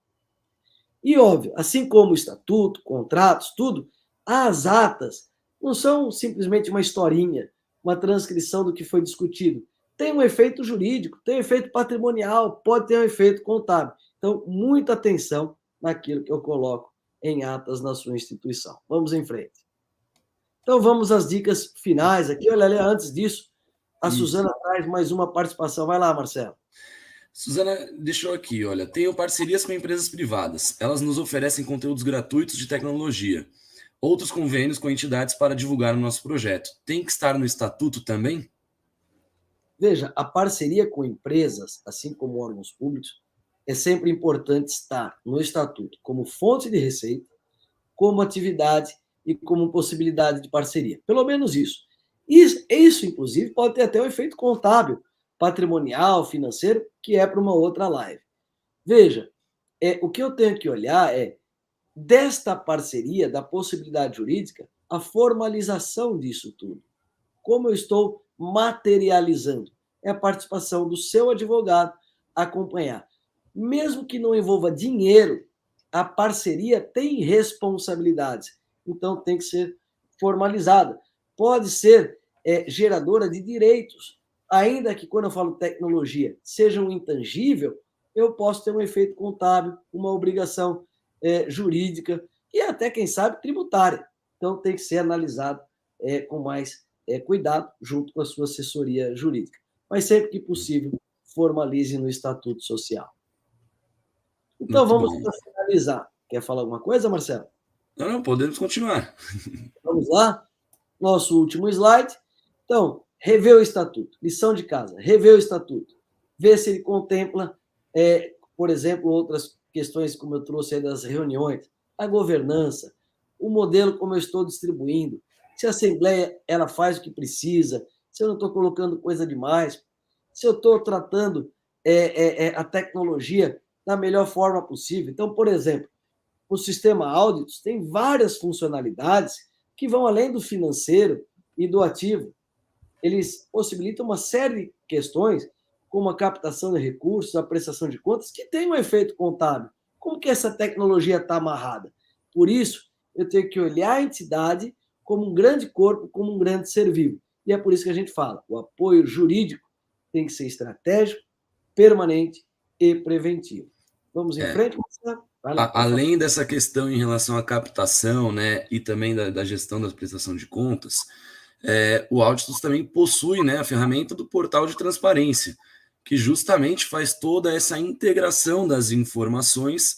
E óbvio, assim como o estatuto, contratos, tudo, as atas não são simplesmente uma historinha, uma transcrição do que foi discutido. Tem um efeito jurídico, tem um efeito patrimonial, pode ter um efeito contábil. Então, muita atenção naquilo que eu coloco em atas na sua instituição. Vamos em frente. Então, vamos às dicas finais aqui. Olha, antes disso, a Suzana traz mais uma participação. Vai lá, Marcelo. Suzana deixou aqui, olha, tenho parcerias com empresas privadas. Elas nos oferecem conteúdos gratuitos de tecnologia. Outros convênios com entidades para divulgar o nosso projeto. Tem que estar no estatuto também? Veja, a parceria com empresas, assim como órgãos públicos, é sempre importante estar no estatuto como fonte de receita, como atividade e como possibilidade de parceria. Pelo menos isso. Isso, inclusive, pode ter até um efeito contábil, patrimonial, financeiro, que é para uma outra live. Veja, o que eu tenho que olhar é, desta parceria, da possibilidade jurídica, a formalização disso tudo. Como eu estou materializando? É a participação do seu advogado acompanhar. Mesmo que não envolva dinheiro, a parceria tem responsabilidades. Então, tem que ser formalizada. Pode ser geradora de direitos. Ainda que, quando eu falo tecnologia, seja um intangível, eu posso ter um efeito contábil, uma obrigação jurídica e até, quem sabe, tributária. Então, tem que ser analisado com mais cuidado, junto com a sua assessoria jurídica. Mas, sempre que possível, formalize no Estatuto Social. Então, Muito vamos bom. finalizar. Quer falar alguma coisa, Marcelo? Não, podemos continuar. Vamos lá? Nosso último slide. Então, rever o Estatuto. Lição de casa. Rever o Estatuto. Ver se ele contempla, por exemplo, outras questões, como eu trouxe aí das reuniões, a governança, o modelo como eu estou distribuindo, se a Assembleia ela faz o que precisa, se eu não estou colocando coisa demais, se eu estou tratando a tecnologia da melhor forma possível. Então, por exemplo, o sistema Auditus tem várias funcionalidades que vão além do financeiro e do ativo. Eles possibilitam uma série de questões, como a captação de recursos, a prestação de contas, que tem um efeito contábil. Como que essa tecnologia está amarrada? Por isso, eu tenho que olhar a entidade como um grande corpo, como um grande ser vivo. E é por isso que a gente fala, o apoio jurídico tem que ser estratégico, permanente e preventivo. Vamos em frente, Marcelo? Vai lá, Além dessa questão em relação à captação, né, e também da gestão da prestação de contas, o Auditus também possui, né, a ferramenta do portal de transparência, que justamente faz toda essa integração das informações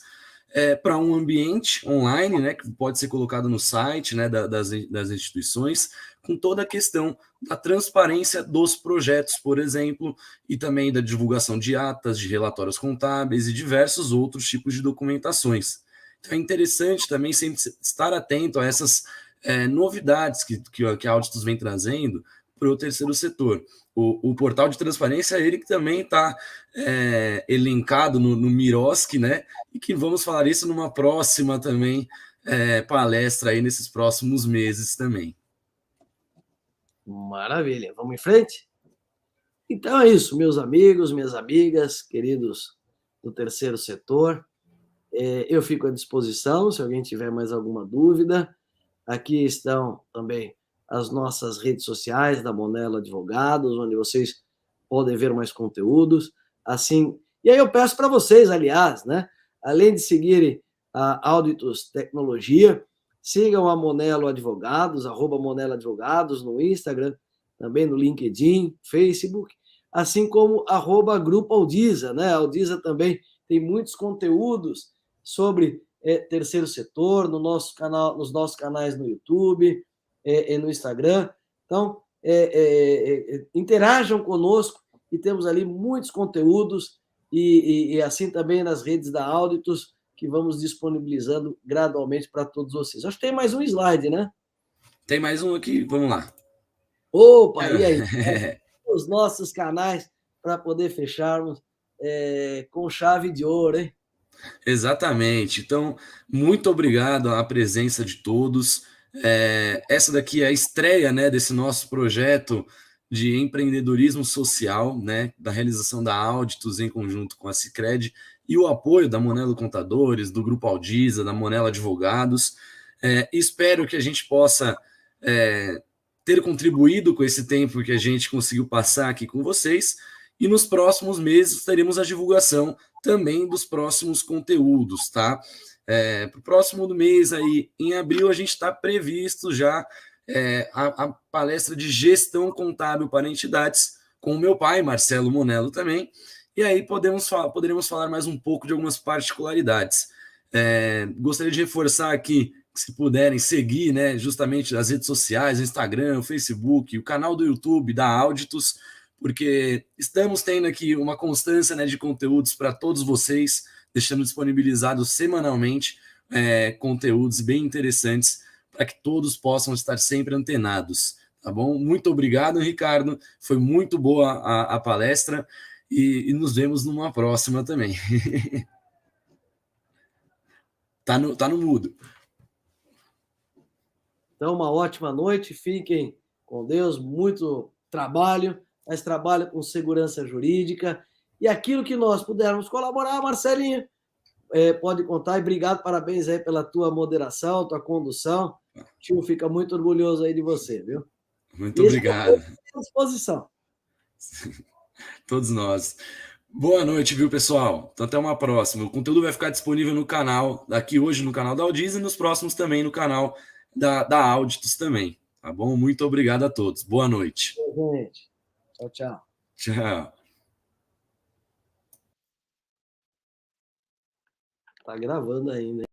para um ambiente online, né, que pode ser colocado no site, né, das instituições, com toda a questão da transparência dos projetos, por exemplo, e também da divulgação de atas, de relatórios contábeis e diversos outros tipos de documentações. Então é interessante também sempre estar atento a essas novidades que a Auditus vem trazendo para o terceiro setor. O portal de transparência, ele que também está elencado no Miroski, né? E que vamos falar isso numa próxima também palestra aí nesses próximos meses também. Maravilha. Vamos em frente? Então é isso, meus amigos, minhas amigas, queridos do terceiro setor. Eu fico à disposição se alguém tiver mais alguma dúvida. Aqui estão também as nossas redes sociais da Monelo Advogados, onde vocês podem ver mais conteúdos. Assim, e aí eu peço para vocês, aliás, né, além de seguirem a Auditus Tecnologia, sigam a Monelo Advogados, @Monelo Advogados no Instagram, também no LinkedIn, Facebook, assim como @Grupo Aldisa, né? A Aldisa também tem muitos conteúdos sobre terceiro setor no nosso canal, nos nossos canais no YouTube, no Instagram. Então, interajam conosco e temos ali muitos conteúdos e assim também nas redes da Auditus, que vamos disponibilizando gradualmente para todos vocês. Acho que tem mais um slide, né? Tem mais um aqui, vamos lá. Opa, e aí? Os nossos canais para poder fecharmos com chave de ouro, hein? Exatamente. Então, muito obrigado à presença de todos. Essa daqui é a estreia, né, desse nosso projeto de empreendedorismo social, né, da realização da Auditus em conjunto com a Sicredi e o apoio da Monelo Contadores, do Grupo Aldiza, da Monelo Advogados. Espero que a gente possa ter contribuído com esse tempo que a gente conseguiu passar aqui com vocês. E nos próximos meses teremos a divulgação também dos próximos conteúdos, tá? Para o próximo mês aí, em abril, a gente está previsto já a palestra de gestão contábil para entidades com o meu pai, Marcelo Monello, também. E aí poderemos falar mais um pouco de algumas particularidades. Gostaria de reforçar aqui, se puderem seguir, né, justamente as redes sociais, o Instagram, o Facebook, o canal do YouTube da Auditus, porque estamos tendo aqui uma constância, né, de conteúdos para todos vocês, deixando disponibilizados semanalmente conteúdos bem interessantes para que todos possam estar sempre antenados, tá bom? Muito obrigado, Ricardo, foi muito boa a palestra e nos vemos numa próxima também. Tá no mudo. Então, uma ótima noite, fiquem com Deus, muito trabalho, mas trabalho com segurança jurídica. E aquilo que nós pudermos colaborar, Marcelinho, pode contar. E obrigado, parabéns aí pela tua moderação, tua condução. O tio fica muito orgulhoso aí de você, viu? Muito E esse obrigado. é à disposição. Todos nós. Boa noite, viu, pessoal? Então, até uma próxima. O conteúdo vai ficar disponível no canal, aqui hoje no canal da Audiza e nos próximos também no canal da Auditus também, tá bom? Muito obrigado a todos. Boa noite. Gente, tchau, tchau. Tchau. Tá gravando ainda.